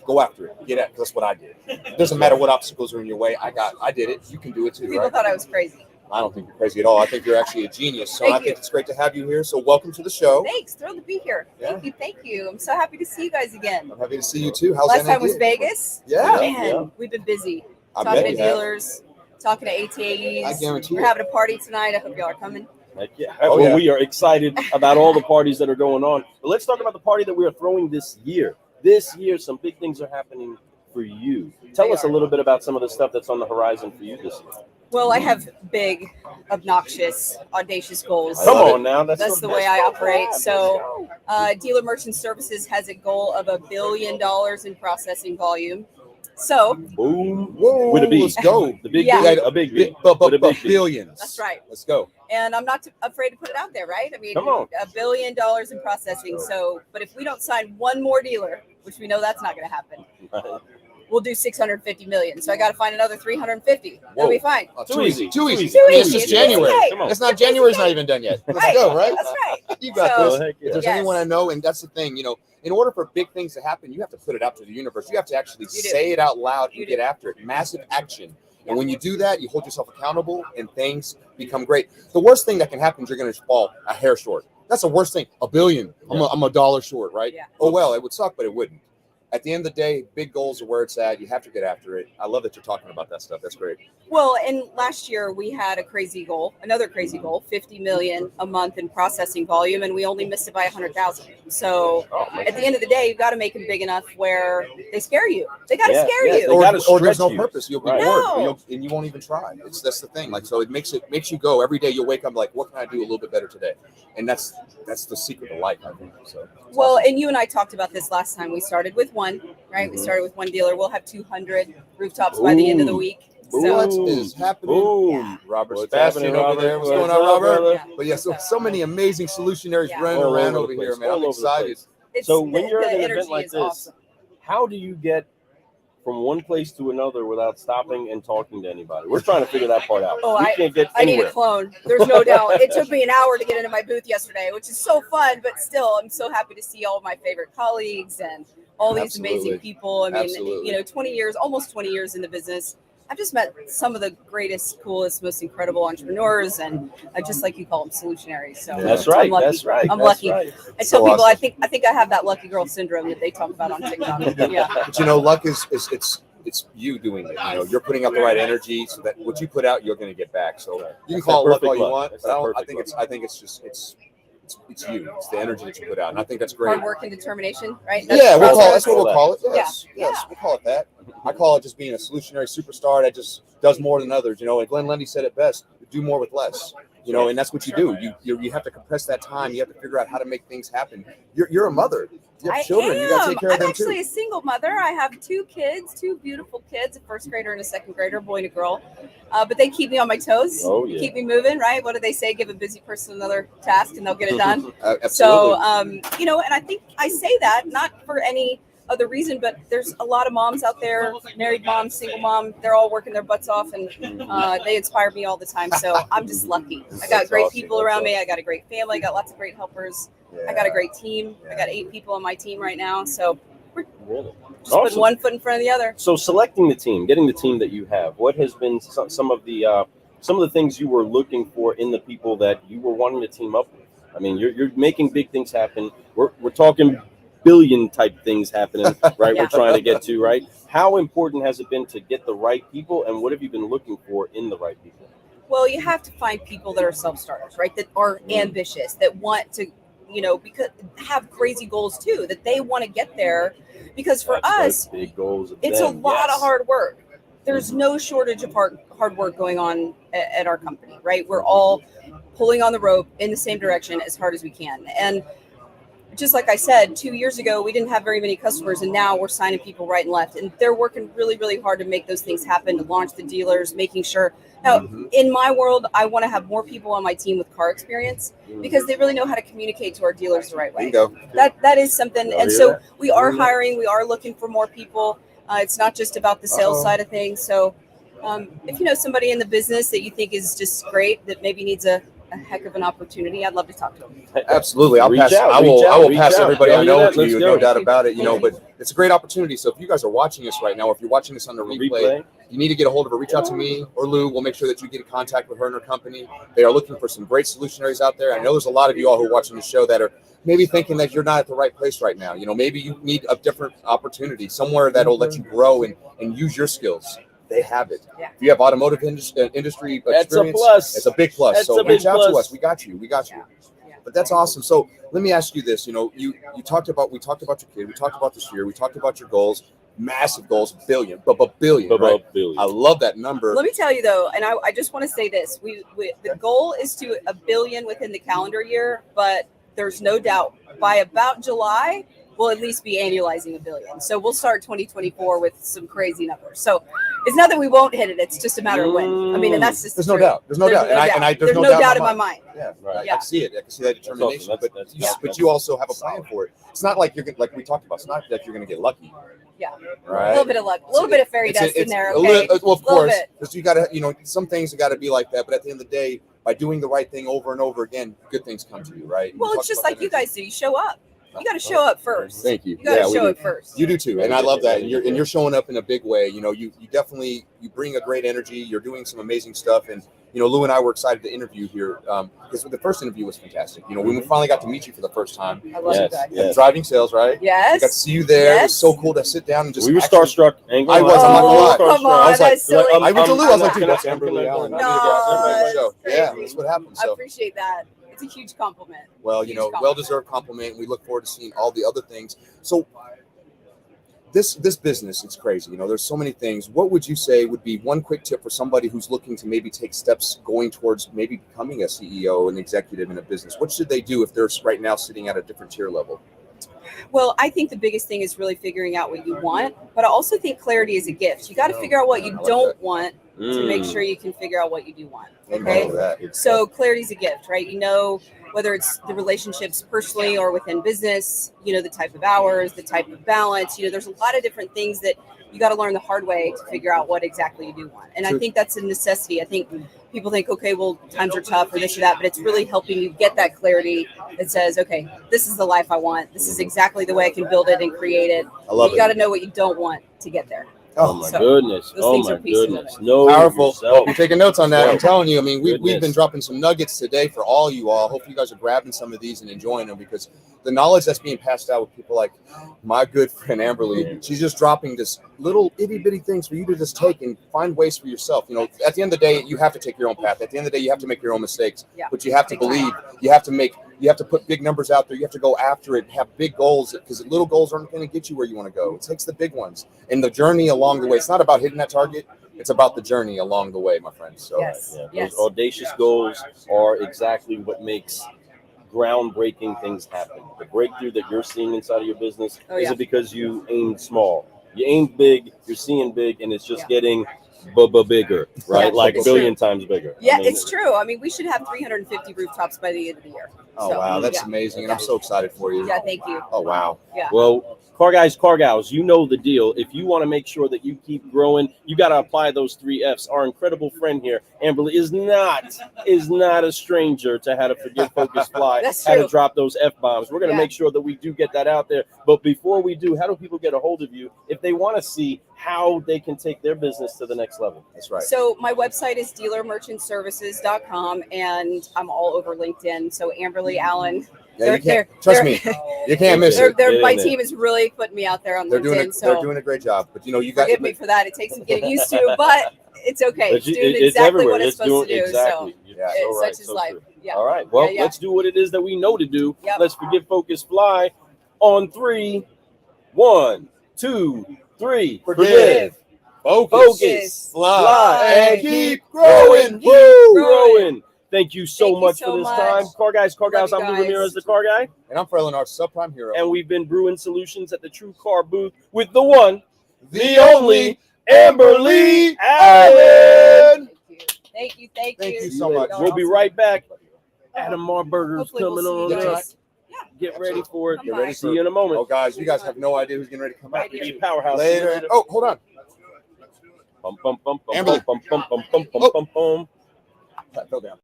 go after it. Get at it. That's what I did. It doesn't matter what obstacles are in your way. I did it. You can do it too, People right? thought I was crazy. I don't think you're crazy at all. I think you're actually a genius. So Thank I think you. it's great to have you here. So welcome to the show. Thanks. Thrilled to be here. Yeah. Thank you. I'm so happy to see you guys again. I'm happy to see you too. How's Last NAD? time was Vegas. Yeah. Man, we've been busy. I Talking bet to you have. dealers, talking to ATAEs. I guarantee We're it. having a party tonight. I hope y'all are coming. Heck yeah. Oh, Well, yeah. we are excited about all the parties that are going on. But let's talk about the party that we are throwing this year. This year, some big things are happening for you. Tell us a little bit about some of the stuff that's on the horizon for you this year. Well, I have big, obnoxious, audacious goals. Come on now, That's the way I operate. So, Dealer Merchant Services has a goal of $1 billion in processing volume. So, boom, Whoa, with a B. let's go. The big Yeah. B, a big B. But With a big B. billions. that's right. Let's go. And I'm not afraid to put it out there, right? I mean, Come on. $1 billion in processing. So, but if we don't sign one more dealer, which we know that's not going to happen, we'll do 650 million. So I got to find another 350. That'll be fine. Too easy. Too easy. Too I mean, it's easy. just January. Okay. Come on. It's not January's not even done yet. Let's go, right? That's right. You got So- this. Heck yeah. If there's Yes. anyone I know, and that's the thing, in order for big things to happen, you have to put it out to the universe. You have to actually You do. say it out loud You and do. get after it. Massive action. And when you do that, you hold yourself accountable and things become great. The worst thing that can happen is you're going to fall a hair short. That's the worst thing. $1 billion. I'm a dollar short, right? Yeah. Oh, well, it would suck, but it wouldn't. At the end of the day, big goals are where it's at. You have to get after it. I love that you're talking about that stuff. That's great. Well, and last year we had another crazy goal, 50 million a month in processing volume, and we only missed it by 100,000. So at the end of the day, you've got to make them big enough where they scare you. They got to scare They you. gotta Or there's stretch no you. purpose. You'll be Right. bored, No. and you won't even try. That's the thing. Like, so it makes you go every day. You'll wake up like, what can I do a little bit better today? And that's the secret of life, I think. So it's Well, awesome. and you and I talked about this last time. We started with one, right? We started with one dealer. We'll have 200 rooftops by the end of the Boom. week. Boom. So What is happening? Boom. Robert What's Sebastian happening, over Robert? there. What's What's going on, up, Robert? brother? Yeah. But yeah, so many amazing solutionaries Yeah. running All around over over the here, place, man. all I'm over the excited. place. it's, So when you're the at an event energy like is this, awesome. how do you get from one place to another without stopping and talking to anybody? We're trying to figure that part out. Oh, We can't get I need anywhere. a clone. There's no doubt. It took me an hour to get into my booth yesterday, which is so fun, but still, I'm so happy to see all of my favorite colleagues and all these Absolutely. amazing people. I mean, Absolutely. 20 years, almost 20 years in the business. I've just met some of the greatest, coolest, most incredible entrepreneurs, and just like you call them, solutionaries. So That's I'm right. lucky. That's right. I'm that's lucky. Right. I So tell people, awesome. I think I have that lucky girl syndrome that they talk about on TikTok. Yeah. But luck is it's you doing it. You're putting out the right energy so that what you put out, you're going to get back. So you can That's call that it luck perfect all you luck. want, That's but that I perfect think it's just it's you. It's the energy that you put out, and I think that's great. Hard work and determination, right? Yeah, process. that's what we'll call it. Yeah. Yes, we'll call it that. I call it just being a solutionary superstar that just does more than others. And Glenn Lundy said it best: do more with less. And that's what you do. You have to compress that time. You have to figure out how to make things happen. You're a mother. You have children. You got to take care of I'm them actually too. a single mother. I have two beautiful kids, a first grader and a second grader, a boy and a girl. But they keep me on my toes, Oh, yeah. keep me moving, right? What do they say? Give a busy person another task and they'll get it done. Absolutely. So, and I think I say that not for any other reason, but there's a lot of moms out there, married moms, single mom, they're all working their butts off, and they inspire me all the time. So I'm just lucky. I got That's great awesome. people That's around me. awesome. I got a great family. I got lots of great helpers. I got a great team. I got 8 people on my team right now. So we're Really? just putting Awesome. one foot in front of the other. So selecting the team, getting the team that you have, what has been some of the things you were looking for in the people that you were wanting to team up with? I mean, you're making big things happen. We're talking billion type things happening, right? Yeah. We're trying to get to, right? How important has it been to get the right people, and what have you been looking for in the right people? Well, you have to find people that are self-starters, right? That are ambitious, that want to, because have crazy goals too, that they want to get there. Because for That's us, big goals of it's a them. lot Yes. of hard work. There's no shortage of hard work going on at our company, right? We're all pulling on the rope in the same direction as hard as we can. And just like I said, 2 years ago, we didn't have very many customers, and now we're signing people right and left. And they're working really, really hard to make those things happen, to launch the dealers, making sure. Now, in my world, I want to have more people on my team with car experience because they really know how to communicate to our dealers the right way. Bingo. That is something. Oh, And yeah. so we are hiring. We are looking for more people. It's not just about the sales Uh-oh. side of things. So if you know somebody in the business that you think is just great, that maybe needs a heck of an opportunity, I'd love to talk to them. Absolutely. Reach out, I will reach pass out. everybody I Yeah, know yeah, to let's you, go. no doubt about it. Thank you. But it's a great opportunity. So if you guys are watching this right now, or if you're watching this on the replay, you need to get a hold of her. Reach out to me or Lou. We'll make sure that you get in contact with her and her company. They are looking for some great solutionaries out there. I know there's a lot of you all who are watching the show that are maybe thinking that you're not at the right place right now. Maybe you need a different opportunity, somewhere that'll let you grow and use your skills. They have it. Yeah. If you have automotive industry That's a experience, plus. it's a big plus. That's So a big reach out to plus. us. We got you. Yeah. But that's awesome. So let me ask you this. You talked about, we talked about your kid. We talked about this year. We talked about your goals. massive goals, billion. Right? Billion. I love that number. Let me tell you though, and I just want to say this: the goal is to 1 billion within the calendar year, but there's no doubt by about July we'll at least be annualizing 1 billion. So we'll start 2024 with some crazy numbers. So it's not that we won't hit it; it's just a matter of when. I mean, and that's just there's no doubt. There's no doubt. There's no doubt in my mind. Yeah, right. I can see it. I can see that determination. That's awesome. But you also have a plan for it. It's not like you're like we talked about. It's not that you're going to get lucky. Yeah, right. A little bit of luck, a little bit of fairy dust in there. Okay, well, of course, because you got to, some things have got to be like that. But at the end of the day, by doing the right thing over and over again, good things come to you, right? Well, it's just like you guys do. You show up. You got to show up first. Thank you. You got to show up first. You do too, and I love that. And you're showing up in a big way. You definitely bring a great energy. You're doing some amazing stuff, and Lou and I were excited to interview here because the first interview was fantastic. When we finally got to meet you for the first time. I love you guys. Yes. Driving sales, right? Yes. I got to see you there. Yes. It was so cool to sit down and just. We were starstruck. I was. I'm not gonna lie. Come on, I was like, that's silly. I went to Lou. I was like, Can dude, I- that's Amber Lee Allen. No, I need to get somebody on the show. that's Yeah, crazy. that's what happened. I So. appreciate that. It's a huge compliment. Well, Huge compliment. well-deserved compliment. And we look forward to seeing all the other things. So this business, it's crazy. There's so many things. What would you say would be one quick tip for somebody who's looking to maybe take steps going towards maybe becoming a CEO, an executive in a business? What should they do if they're right now sitting at a different tier level? Well, I think the biggest thing is really figuring out what you want, but I also think clarity is a gift. You got to figure out what you don't want to make sure you can figure out what you do want. Okay. So clarity is a gift, right? Whether it's the relationships personally or within business, the type of hours, the type of balance, there's a lot of different things that you got to learn the hard way to figure out what exactly you do want. And I think that's a necessity. I think people think, okay, well, times are tough or this or that, but it's really helping you get that clarity that says, okay, this is the life I want. This is exactly the way I can build it and create it. I love it. You got to know what you don't want to get there. Oh my goodness! Oh my goodness! No, powerful. Yourself. You're taking notes on that. I'm telling you. I mean, we've Goodness. been dropping some nuggets today for all you all. Hopefully, you guys are grabbing some of these and enjoying them because the knowledge that's being passed out with people like my good friend Amberly, she's just dropping just little itty bitty things for you to just take and find ways for yourself. At the end of the day, you have to take your own path. At the end of the day, you have to make your own mistakes. Yeah. But you have to believe. You have to put big numbers out there. You have to go after it. Have big goals because little goals aren't going to get you where you want to go. It takes the big ones and the journey along the way. It's not about hitting that target. It's about the journey along the way, my friends. So Those audacious goals are exactly what makes groundbreaking things happen. The breakthrough that you're seeing inside of your business isn't because you aimed small. You aimed big, you're seeing big, and it's just getting bigger, right? Yeah, like a it's billion true. times bigger. Yeah, it's true. I mean, we should have 350 rooftops by the end of the year. Oh, wow. That's amazing. And I'm so excited for you. Yeah, thank you. Oh, wow. Yeah. Well, car guys, car gals, you know the deal. If you want to make sure that you keep growing, you got to apply those 3 F's. Our incredible friend here, Amberly, is not a stranger to how to forgive, focus, fly, That's how to true. drop those F-bombs. We're going to make sure that we do get that out there. But before we do, how do people get a hold of you if they want to see how they can take their business to the next level? That's right. So my website is dealermerchantservices.com, and I'm all over LinkedIn. So Amberly Allen. Yeah, you can't, trust me, you can't miss it. My team is really putting me out there on LinkedIn. They're doing a great job. But you got forgive me for that. It takes some getting used to, but it's okay. It's doing It's exactly everywhere. what it's supposed to do. Exactly. So Yeah, it's such is life. true. Yeah. All right. Well, Yeah. let's do what it is that we know to do. Yep. Let's forgive, focus, fly on 3. 1, 2, 3. Forgive. Focus. Fly. And keep growing. Keep Growing. Thank you so Thank you much so for this much. time. Car guys, car Love gals, you I'm Lou guys. Ramirez, the car guy. And I'm Farrell Lenard, subprime hero. And we've been brewing solutions at the TrueCar Booth with the one, the only, Amberly Allen. Thank you. Thank you so much. We'll be right back. Adam Marburger's Hopefully coming we'll see on you up. guys. Yeah. Get ready for it. Come by. See you in a moment. Oh, guys, you guys have no idea who's getting ready to come back. Powerhouse. Later. Oh, hold on. Bum, bum, bum, bum, Amberly. bum, bum, bum, bum, bum, bum, bum. That fell down.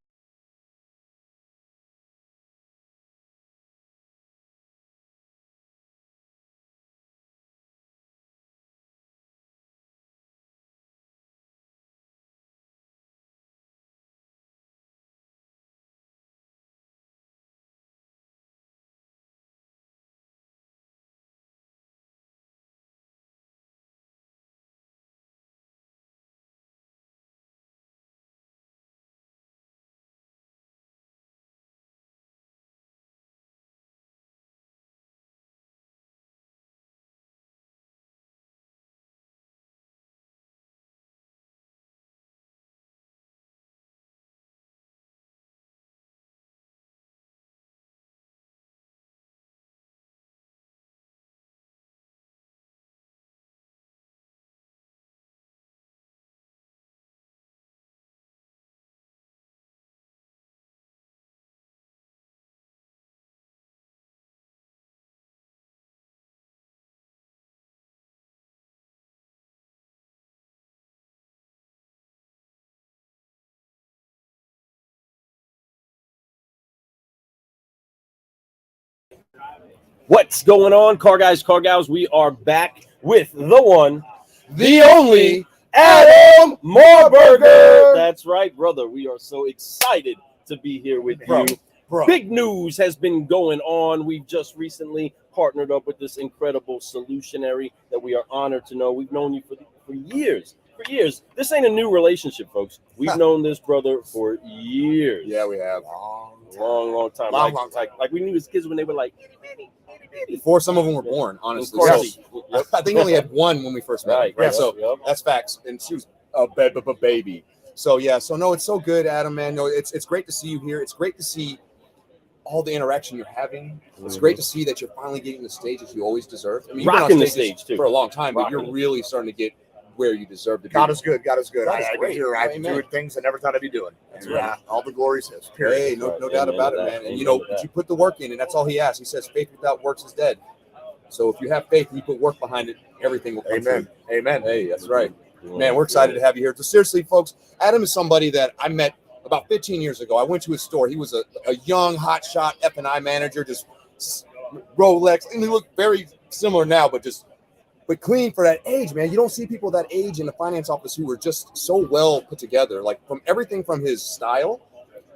What's going on, car guys, car gals? We are back with the one, the only Adam Moorburger. That's right, brother. We are so excited to be here with you. Bro. Big news has been going on. We've just recently partnered up with this incredible Solutionary that we are honored to know. We've known you for years. For years. This ain't a new relationship, folks. We've known this brother for years. Yeah, we have. Long time. Long time. Like we knew his kids when they were like Before some of them were born, honestly. Yes. So, I think we only had one when we first met. Right. Right. Yes. So Yep. that's facts. And she was a baby. So yeah. So no, it's so good, Adam. Man, no, it's great to see you here. It's great to see all the interaction you're having. It's great to see that you're finally getting the stages you always deserve. I mean, you've been on Rocking the stages stage too for a long time, but Rocking you're it. really starting to get where you deserve to be. God is good. God is good. God is I great. I've been Amen. doing things I never thought I'd be doing. That's And, right. all the glory's his. Period. Hey, no doubt Amen about to it, that. man. And Amen you know, to that. you put the work in, and that's all he asks. He says, faith without works is dead. So if you have faith and you put work behind it, everything will come Amen. through. Amen. Hey, that's right. Man, we're excited to have you here. So seriously, folks, Adam is somebody that I met about 15 years ago. I went to his store. He was a young, hotshot F&I manager, just Rolex. And he looked very similar now, but clean for that age, man. You don't see people that age in the finance office who were just so well put together. Like from everything from his style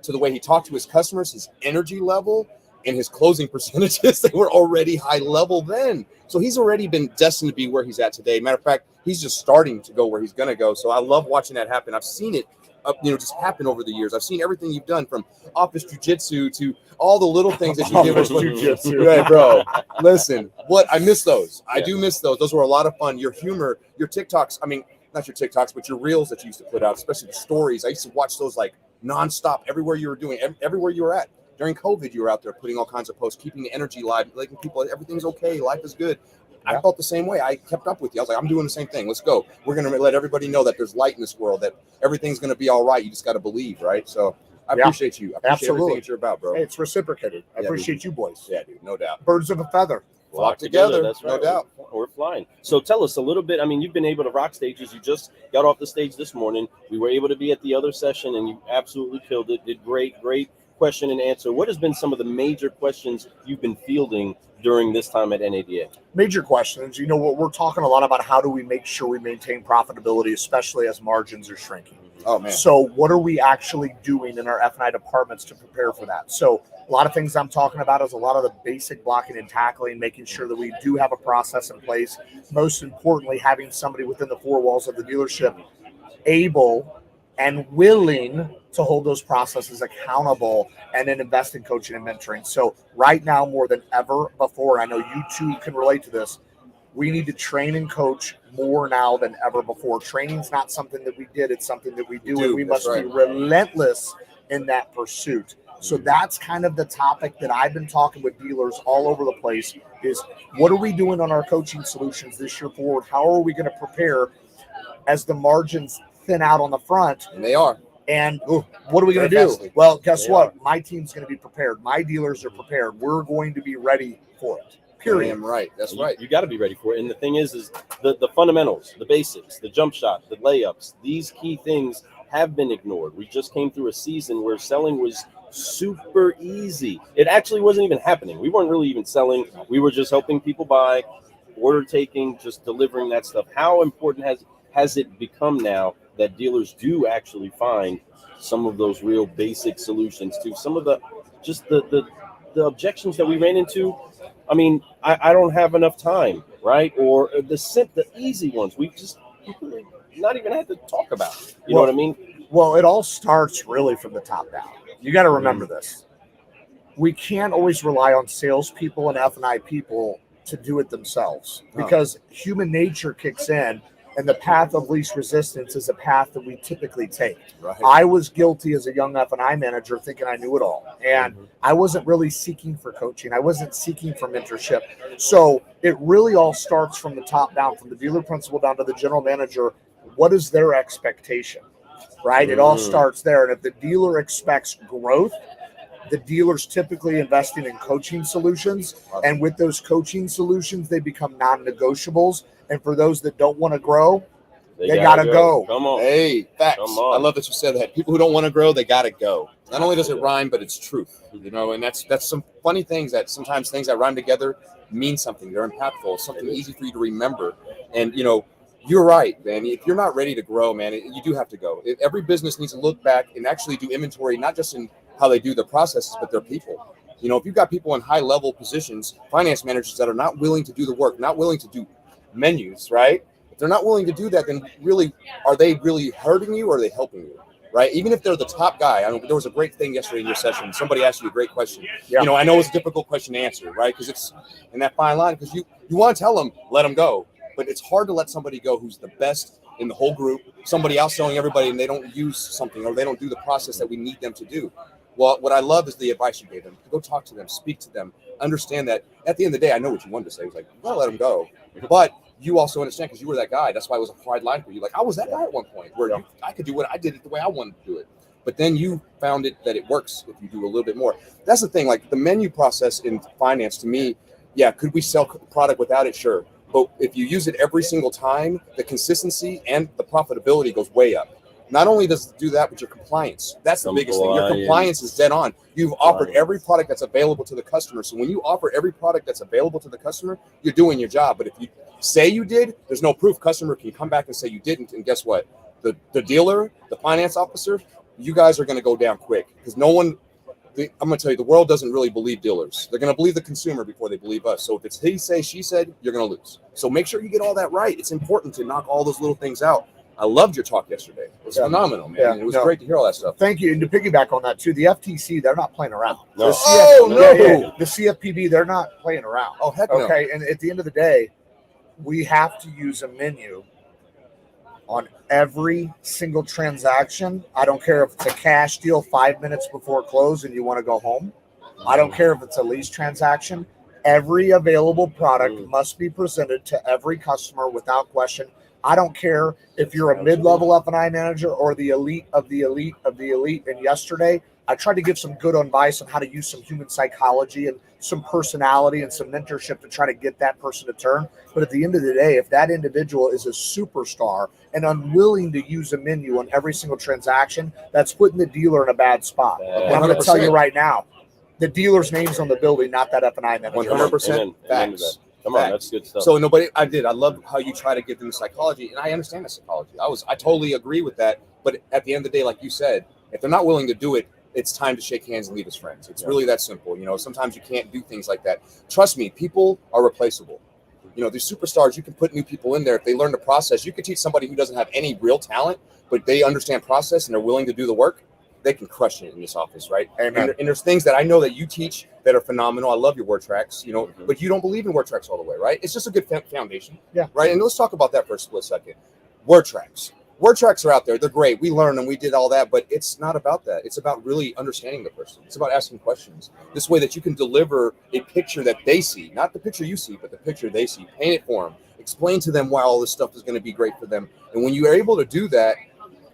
to the way he talked to his customers, his energy level, and his closing percentages, they were already high level then. So he's already been destined to be where he's at today. Matter of fact, he's just starting to go where he's going to go. So I love watching that happen. I've seen it, just happen over the years. I've seen everything you've done from office jujitsu to all the little things that you give us. Jujitsu. Right, bro. Listen, I miss those. I Yeah. do miss those. Those were a lot of fun. Your humor, your TikToks. I mean, not your TikToks, but your reels that you used to put out, especially the stories. I used to watch those like nonstop everywhere you were doing, everywhere you were at. During COVID, you were out there putting all kinds of posts, keeping the energy live, letting people, everything's okay, life is good. I felt the same way. I kept up with you. I was like, I'm doing the same thing. Let's go. We're going to let everybody know that there's light in this world, that everything's going to be all right. You just got to believe, right? So I appreciate you. I appreciate Absolutely. everything that you're about, bro. Hey, it's reciprocated. I Yeah, appreciate you boys. Yeah, dude, no doubt. Birds of a feather. Flock together, That's right. no doubt. We're flying. So tell us a little bit. I mean, you've been able to rock stages. You just got off the stage this morning. We were able to be at the other session, and you absolutely killed it. Did great question and answer. What has been some of the major questions you've been fielding during this time at NADA? Major questions. You know what, we're talking a lot about how do we make sure we maintain profitability, especially as margins are shrinking. Oh, man. So what are we actually doing in our F&I departments to prepare for that? So a lot of things I'm talking about is a lot of the basic blocking and tackling, making sure that we do have a process in place. Most importantly, having somebody within the four walls of the dealership able and willing to hold those processes accountable and then invest in coaching and mentoring. So right now, more than ever before, I know you two can relate to this, we need to train and coach more now than ever before. Training's not something that we did, it's something that we do, and we must be relentless in that pursuit. So that's kind of the topic that I've been talking with dealers all over the place is what are we doing on our coaching solutions this year forward? How are we going to prepare as the margins thin out on the front? And they are. And what are we going to do? Fastly. Well, guess what? My team's going to be prepared. My dealers are prepared. We're going to be ready for it. Period. Damn right. That's right. You got to be ready for it. And the thing is the fundamentals, the basics, the jump shot, the layups, these key things have been ignored. We just came through a season where selling was super easy. It actually wasn't even happening. We weren't really even selling. We were just helping people buy, order taking, just delivering that stuff. How important has it become now that dealers do actually find some of those real basic solutions to some of the objections that we ran into? I mean, I don't have enough time, right? Or the easy ones we just not even had to talk about. You know what I mean? Well, it all starts really from the top down. You got to remember this. We can't always rely on salespeople and F&I people to do it themselves because human nature kicks in, and the path of least resistance is a path that we typically take. Right. I was guilty as a young F&I manager thinking I knew it all, and I wasn't really seeking for coaching. I wasn't seeking for mentorship. So it really all starts from the top down, from the dealer principal down to the general manager. What is their expectation, right? It all starts there. And if the dealer expects growth, the dealer's typically investing in coaching solutions. And with those coaching solutions, they become non-negotiables. And for those that don't want to grow, they got to go. Come on. Hey, facts. Come on. I love that you said that. People who don't want to grow, they got to go. Not only does it rhyme, but it's truth, you know, and that's some funny things that sometimes things that rhyme together mean something. They're impactful, something easy for you to remember. And, you know, you're right, man. If you're not ready to grow, man, you do have to go. Every business needs to look back and actually do inventory, not just in how they do their processes, but their people. You know, if you've got people in high level positions, finance managers that are not willing to do the work, not willing to do menus, right? If they're not willing to do that, then really, are they really hurting you or are they helping you? Right? Even if they're the top guy. I know there was a great thing yesterday in your session. Somebody asked you a great question. Yeah. You know, I know it's a difficult question to answer, right? Because it's in that fine line, because you want to tell them, let them go. But it's hard to let somebody go who's the best in the whole group, somebody else telling everybody, and they don't use something or they don't do the process that we need them to do. Well, what I love is the advice you gave them. Go talk to them, speak to them, understand that at the end of the day, I know what you wanted to say. It was like, you gotta let them go. But you also understand, because you were that guy. That's why it was a hard line for you. Like, I was that guy at one point where I could do what I did it the way I wanted to do it. But then you found it that it works if you do a little bit more. That's the thing. Like the menu process in finance, to me, yeah, could we sell product without it? Sure. But if you use it every single time, the consistency and the profitability goes way up. Not only does it do that, but your compliance. That's the biggest thing. Your compliance is dead on. You've offered every product that's available to the customer. So when you offer every product that's available to the customer, you're doing your job. But if you say you did, there's no proof. Customer can come back and say you didn't. And guess what? The dealer, the finance officer, you guys are going to go down quick, because no one, I'm going to tell you, the world doesn't really believe dealers. They're going to believe the consumer before they believe us. So if it's he say, she said, you're going to lose. So make sure you get all that right. It's important to knock all those little things out. I loved your talk yesterday. It was phenomenal, man. Yeah, it was great to hear all that stuff. Thank you. And to piggyback on that too, the FTC, they're not playing around. No. The CFPB, they're not playing around. Oh, heck no. Okay. And at the end of the day, we have to use a menu on every single transaction. I don't care if it's a cash deal 5 minutes before close and you want to go home. I don't care if it's a lease transaction. Every available product must be presented to every customer without question. I don't care if you're a mid-level F&I manager or the elite of the elite of the elite. And yesterday, I tried to give some good advice on how to use some human psychology and some personality and some mentorship to try to get that person to turn. But at the end of the day, if that individual is a superstar and unwilling to use a menu on every single transaction, that's putting the dealer in a bad spot. And I'm going to tell you right now, the dealer's name's on the building, not that F&I manager. 100% facts. Come on, that's good stuff. So I love how you try to give them the psychology, and I understand the psychology. I totally agree with that. But at the end of the day, like you said, if they're not willing to do it, it's time to shake hands and leave as friends. It's really that simple. You know, sometimes you can't do things like that. Trust me, people are replaceable. You know, these superstars, you can put new people in there. If they learn the process, you can teach somebody who doesn't have any real talent, but they understand process and they're willing to do the work. They can crush it in this office, right? And there's things that I know that you teach that are phenomenal. I love your word tracks, you know, but you don't believe in word tracks all the way, right? It's just a good foundation, right? And let's talk about that for a split second. Word tracks. Word tracks are out there. They're great. We learn and we did all that, but it's not about that. It's about really understanding the person. It's about asking questions. This way that you can deliver a picture that they see, not the picture you see, but the picture they see. Paint it for them. Explain to them why all this stuff is going to be great for them. And when you are able to do that,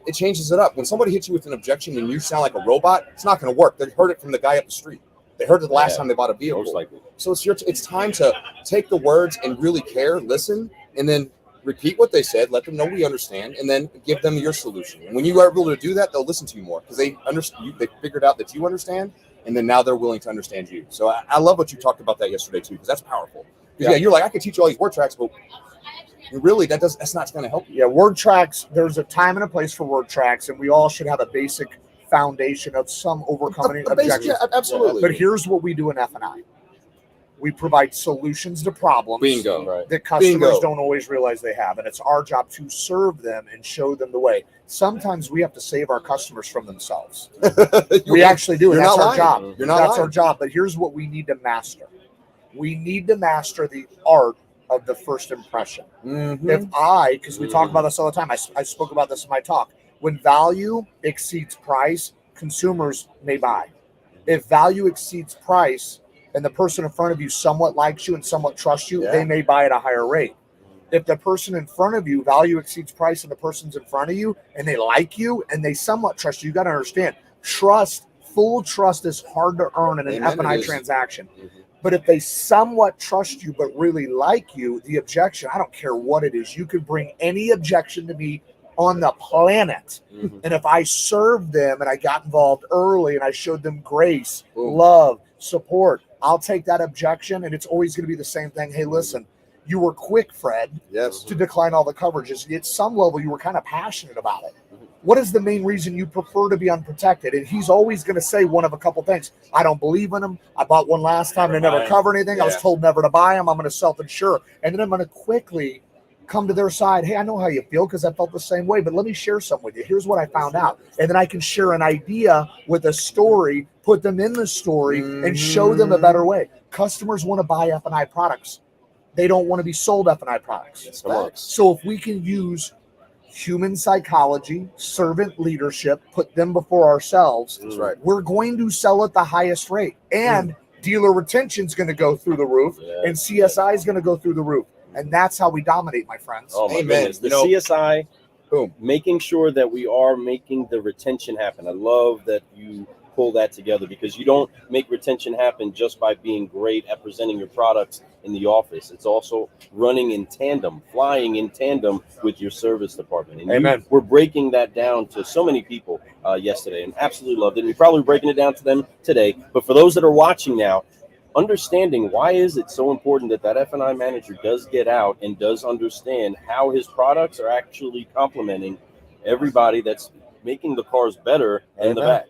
it changes it up. When somebody hits you with an objection and you sound like a robot, it's not going to work. They heard it from the guy up the street. They heard it the last time they bought a vehicle. Most likely. So it's time to take the words and really care, listen, and then repeat what they said, let them know we understand, and then give them your solution. And when you are able to do that, they'll listen to you more because they understand. They figured out that you understand, and then now they're willing to understand you. So I love what you talked about that yesterday too, because that's powerful. Because you're like, I could teach you all these word tracks, but really that's not going to help you. Yeah, word tracks, there's a time and a place for word tracks, and we all should have a basic foundation of some overcoming objections. Yeah, absolutely. But here's what we do in F&I. We provide solutions to problems that customers don't always realize they have. And it's our job to serve them and show them the way. Sometimes we have to save our customers from themselves. We actually do. That's our job. That's our job. But here's what we need to master. We need to master the art of the first impression. Because we talk about this all the time. I spoke about this in my talk. When value exceeds price, consumers may buy. If value exceeds price, and the person in front of you somewhat likes you and somewhat trusts you, they may buy at a higher rate. If the person in front of you, value exceeds price, and the person's in front of you, and they like you, and they somewhat trust you, you got to understand, full trust is hard to earn in an F&I transaction. But if they somewhat trust you but really like you, the objection, I don't care what it is, you can bring any objection to me on the planet. Mm-hmm. And if I served them and I got involved early and I showed them grace, Boom. love, support, I'll take that objection, and it's always going to be the same thing. Hey, listen, you were quick, Fred, Yes. to decline all the coverages. At some level, you were kind of passionate about it. What is the main reason you prefer to be unprotected? And he's always going to say one of a couple things. I don't believe in them. I bought one last time. They never covered anything. I was told never to buy them. I'm going to self-insure. And then I'm going to quickly come to their side. Hey, I know how you feel because I felt the same way, but let me share something with you. Here's what I found out. And then I can share an idea with a story, put them in the story, and show them a better way. Customers want to buy F&I products. They don't want to be sold F&I products. So if we can use human psychology, servant leadership, put them before ourselves, we're going to sell at the highest rate. And dealer retention is going to go through the roof, and CSI is going to go through the roof. And that's how we dominate, my friends. Oh, my goodness. The CSI, making sure that we are making the retention happen. I love that you pull that together, because you don't make retention happen just by being great at presenting your products in the office. It's also running in tandem, flying in tandem with your service department. And we're breaking that down to so many people yesterday, and absolutely loved it. And we're probably breaking it down to them today. But for those that are watching now, understanding why is it so important that that F&I manager does get out and does understand how his products are actually complementing everybody that's making the cars better in the back.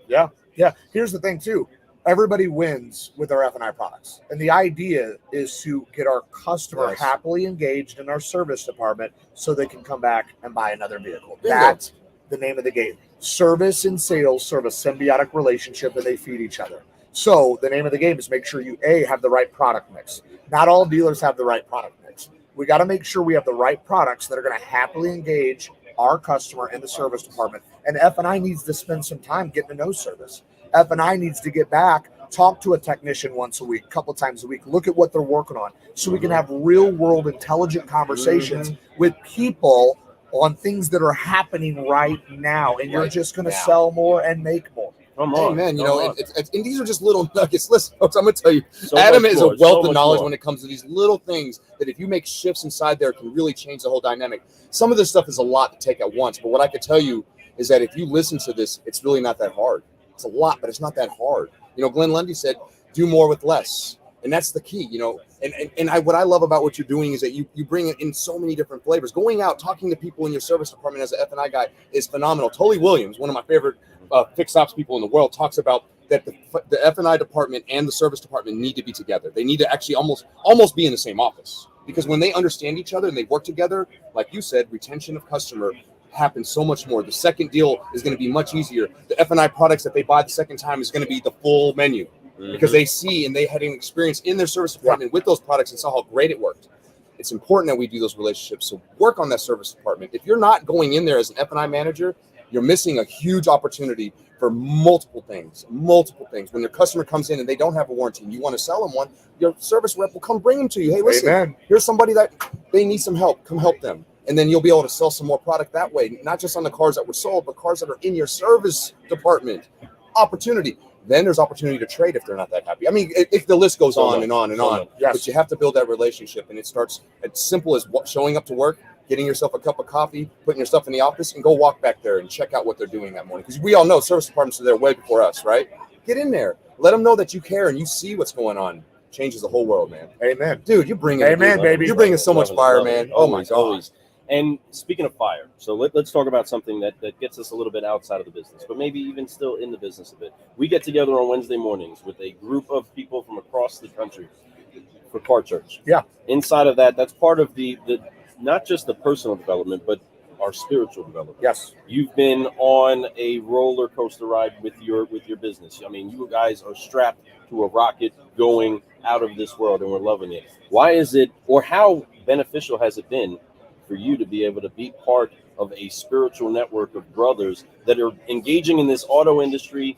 Yeah. Here's the thing too. Everybody wins with our F&I products. And the idea is to get our customer happily engaged in our service department so they can come back and buy another vehicle. That's the name of the game. Service and sales serve a symbiotic relationship, and they feed each other. So the name of the game is make sure you, have the right product mix. Not all dealers have the right product mix. We got to make sure we have the right products that are going to happily engage our customer in the service department. And F&I needs to spend some time getting to know service. F&I needs to get back, talk to a technician once a week, a couple times a week, look at what they're working on, so we can have real world intelligent conversations with people on things that are happening right now. And you're just going to sell more and make more. Come on. Hey, man, and these are just little nuggets. Listen, folks, I'm going to tell you, Adam is a wealth of knowledge when it comes to these little things that if you make shifts inside there can really change the whole dynamic. Some of this stuff is a lot to take at once, but what I could tell you is that if you listen to this, it's really not that hard. It's a lot, but it's not that hard. Glenn Lundy said, do more with less. And that's the key, and what I love about what you're doing is that you bring it in so many different flavors. Going out, talking to people in your service department as an F&I guy is phenomenal. Tully Williams, one of my favorite fixed ops people in the world, talks about that the F&I department and the service department need to be together. They need to actually almost be in the same office, because when they understand each other and they work together, like you said, retention of customer happens so much more. The second deal is going to be much easier. The F&I products that they buy the second time is going to be the full menu, because they see and they had an experience in their service department with those products and saw how great it worked. It's important that we do those relationships. So work on that service department. If you're not going in there as an F&I manager, you're missing a huge opportunity for multiple things. When your customer comes in and they don't have a warranty and you want to sell them one, your service rep will come bring them to you. Hey, listen, here's somebody that they need some help. Come help them. And then you'll be able to sell some more product that way, not just on the cars that were sold, but cars that are in your service department. Opportunity. Then there's opportunity to trade if they're not that happy. I mean, if the list goes on and on and on, but you have to build that relationship, and it starts as simple as showing up to work, getting yourself a cup of coffee, putting your stuff in the office, and go walk back there and check out what they're doing that morning. Because we all know service departments are there way before us, right? Get in there. Let them know that you care and you see what's going on. Changes the whole world, man. Amen. Dude, you're bringing baby. You're bringing so much fire, man. Oh, my God. And speaking of fire, so let's talk about something that gets us a little bit outside of the business, but maybe even still in the business a bit. We get together on Wednesday mornings with a group of people from across the country for Car Church. Yeah. Inside of that, that's part of the not just the personal development, but our spiritual development. Yes. You've been on a roller coaster ride with your business. I mean, you guys are strapped to a rocket going out of this world, and we're loving it. Why is it, or how beneficial has it been for you to be able to be part of a spiritual network of brothers that are engaging in this auto industry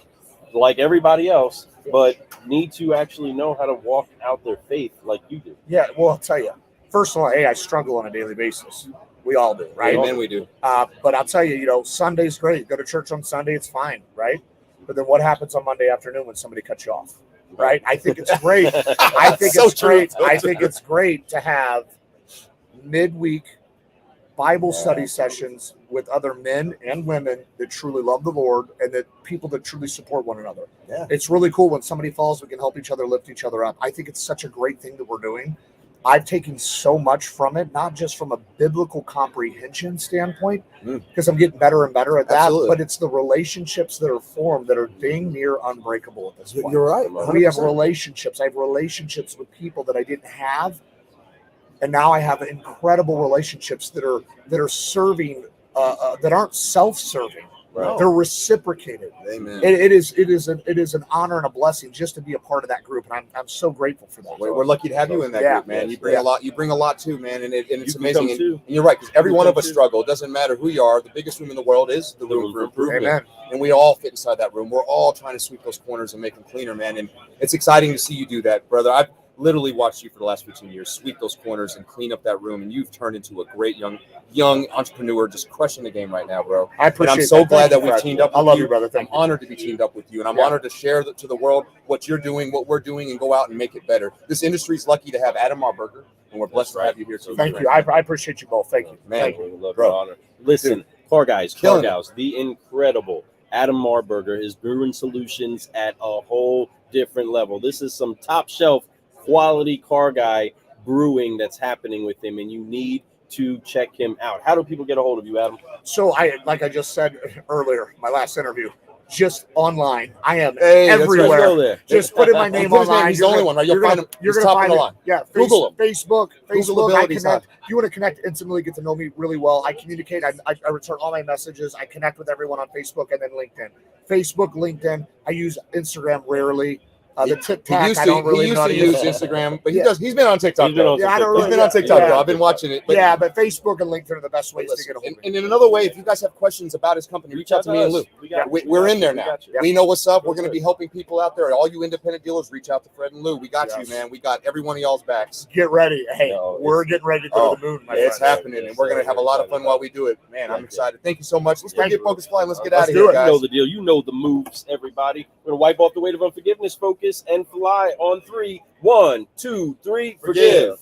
like everybody else, but need to actually know how to walk out their faith like you do? Yeah, well, I'll tell you. First of all, I struggle on a daily basis. We all do, right? Amen, we do. But I'll tell you, Sunday's great. Go to church on Sunday, it's fine, right? But then what happens on Monday afternoon when somebody cuts you off, right? I think it's great. I think it's great to have midweek Bible study sessions with other men and women that truly love the Lord and that people that truly support one another. Yeah. It's really cool when somebody falls, we can help each other, lift each other up. I think it's such a great thing that we're doing. I've taken so much from it, not just from a biblical comprehension standpoint, because I'm getting better and better at that, Absolutely. but it's the relationships that are formed that are dang near unbreakable at this point. You're right. We have 100%. relationships. I have relationships with people that I didn't have, and now I have incredible relationships that are serving, that aren't self-serving. Right. They're reciprocated. Amen. It is an honor and a blessing just to be a part of that group, and I'm so grateful for that. We're lucky to have you in that group, man. You bring a lot. You bring a lot too, man, and it's amazing. And you're right, because every one of us struggle. It doesn't matter who you are. The biggest room in the world is the room for improvement. Amen. And we all fit inside that room. We're all trying to sweep those corners and make them cleaner, man. And it's exciting to see you do that, brother. I've literally watched you for the last 15 years sweep those corners and clean up that room, and you've turned into a great young entrepreneur, just crushing the game right now, bro. I appreciate and I'm so that. glad that Thank you, we've Fred. teamed up with I love you. you, brother. I'm honored to be teamed up with you, and I'm honored to share to the world what you're doing, what we're doing, and go out and make it better. This industry is lucky to have Adam Marburger, and we're blessed to have you here too. Thank you. I appreciate you both. Thank you. Man, Thank you. We love Bro. your honor. Listen, Dude. car guys, Killing car gals, the incredible Adam Marburger is brewing solutions at a whole different level. This is some top shelf quality car guy brewing that's happening with him, and you need to check him out. How do people get a hold of you, Adam? So like I just said earlier, my last interview, just online. I am Hey, that's everywhere. right. Go there. Just put in my name Put his online. He's the only one, right? You'll find him. You're He's gonna top of find the it. line. Yeah, Google him. Facebook. I Googleability's high. connect. If you want to connect instantly, get to know me really well. I communicate. I return all my messages. I connect with everyone on Facebook and then LinkedIn. Facebook, LinkedIn. I use Instagram rarely. The TikTok, He used I don't really to, know how to use use. Instagram, but he Yeah. does. He's been on TikTok. He's been on though. Yeah, I don't He's really. been on TikTok, yeah. though. I've been watching it. But Yeah, but Facebook and LinkedIn are the best ways to get a hold of me. And in another way, if you guys have questions about his company, reach out to me and Lou. We're in there now. We know what's up. We're going to be helping people out there. All you independent dealers, reach out to Fred and Lou. We got you, man. We got every one of y'all's backs. Get ready. Hey, we're getting ready to go to the moon, my It's friend. happening, and we're going to have a lot of fun while we do it. Man, I'm excited. Thank you so much. Let's go Thank get you. Focus Fly. Let's get Let's out of do here, it. You guys. know the deal. You know the moves, everybody. We're going to wipe off the weight of unforgiveness, focus, and fly on 3. 1, 2, 3. Forgive.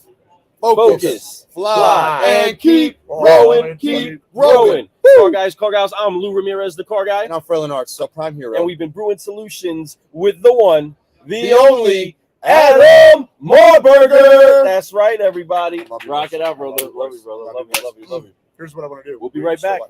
Focus. Fly. And keep rolling. Keep rolling. Car guys, car gals. I'm Lou Ramirez, the car guy. And I'm Frelin Arts, so Prime Hero. And we've been brewing solutions with the one, the only, only Adam Marburger. That's right, everybody. Rock it out, brother. Love you, brother. Love you, love you, love you. Here's what I want to do. We'll be right back.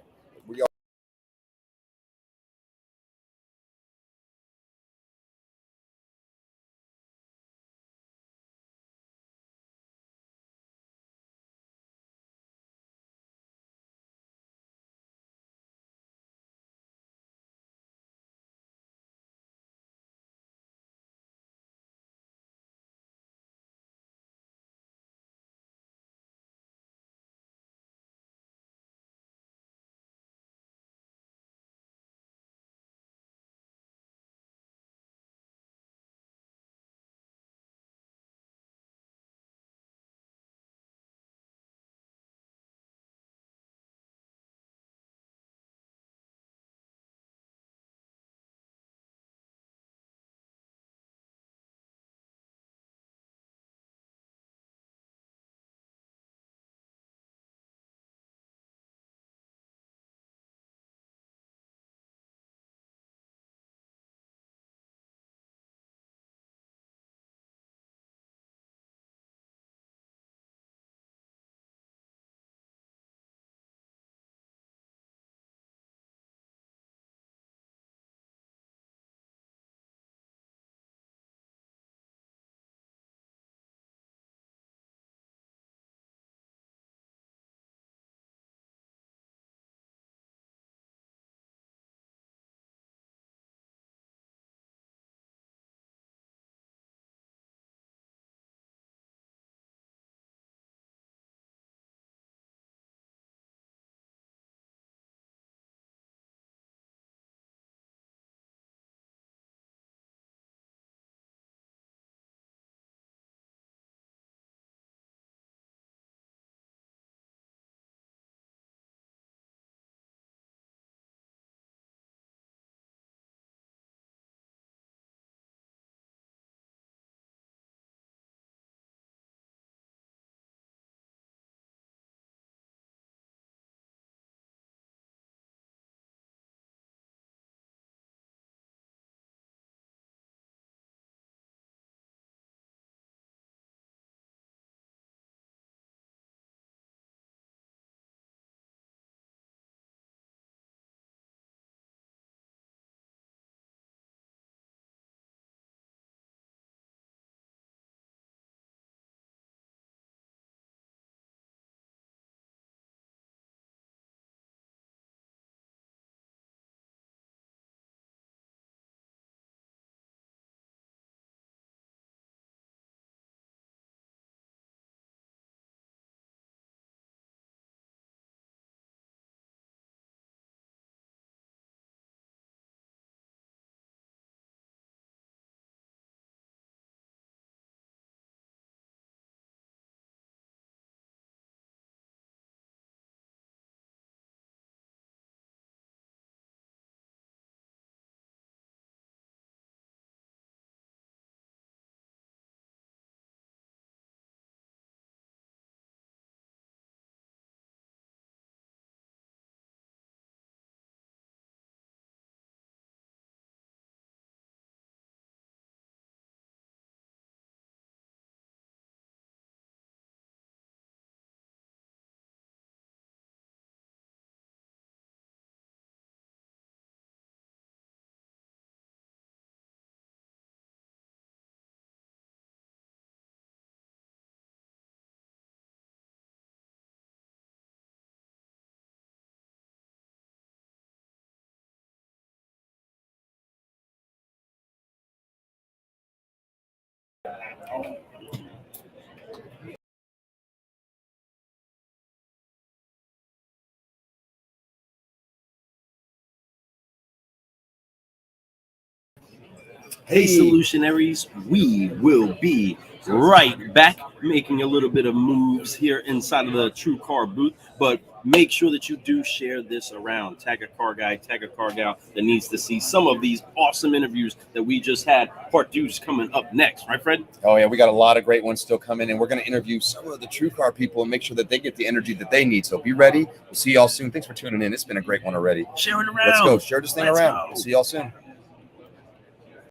Hey, Solutionaries, we will be right back making a little bit of moves here inside of the TrueCar booth, but make sure that you do share this around. Tag a car guy, tag a car gal that needs to see some of these awesome interviews that we just had. Part 2 is coming up next, right, Fred? Oh, yeah, we got a lot of great ones still coming, and we're going to interview some of the TrueCar people and make sure that they get the energy that they need. So be ready. We'll see y'all soon. Thanks for tuning in. It's been a great one already. Share it around. Let's go. Share this thing Let's around. go. See y'all soon.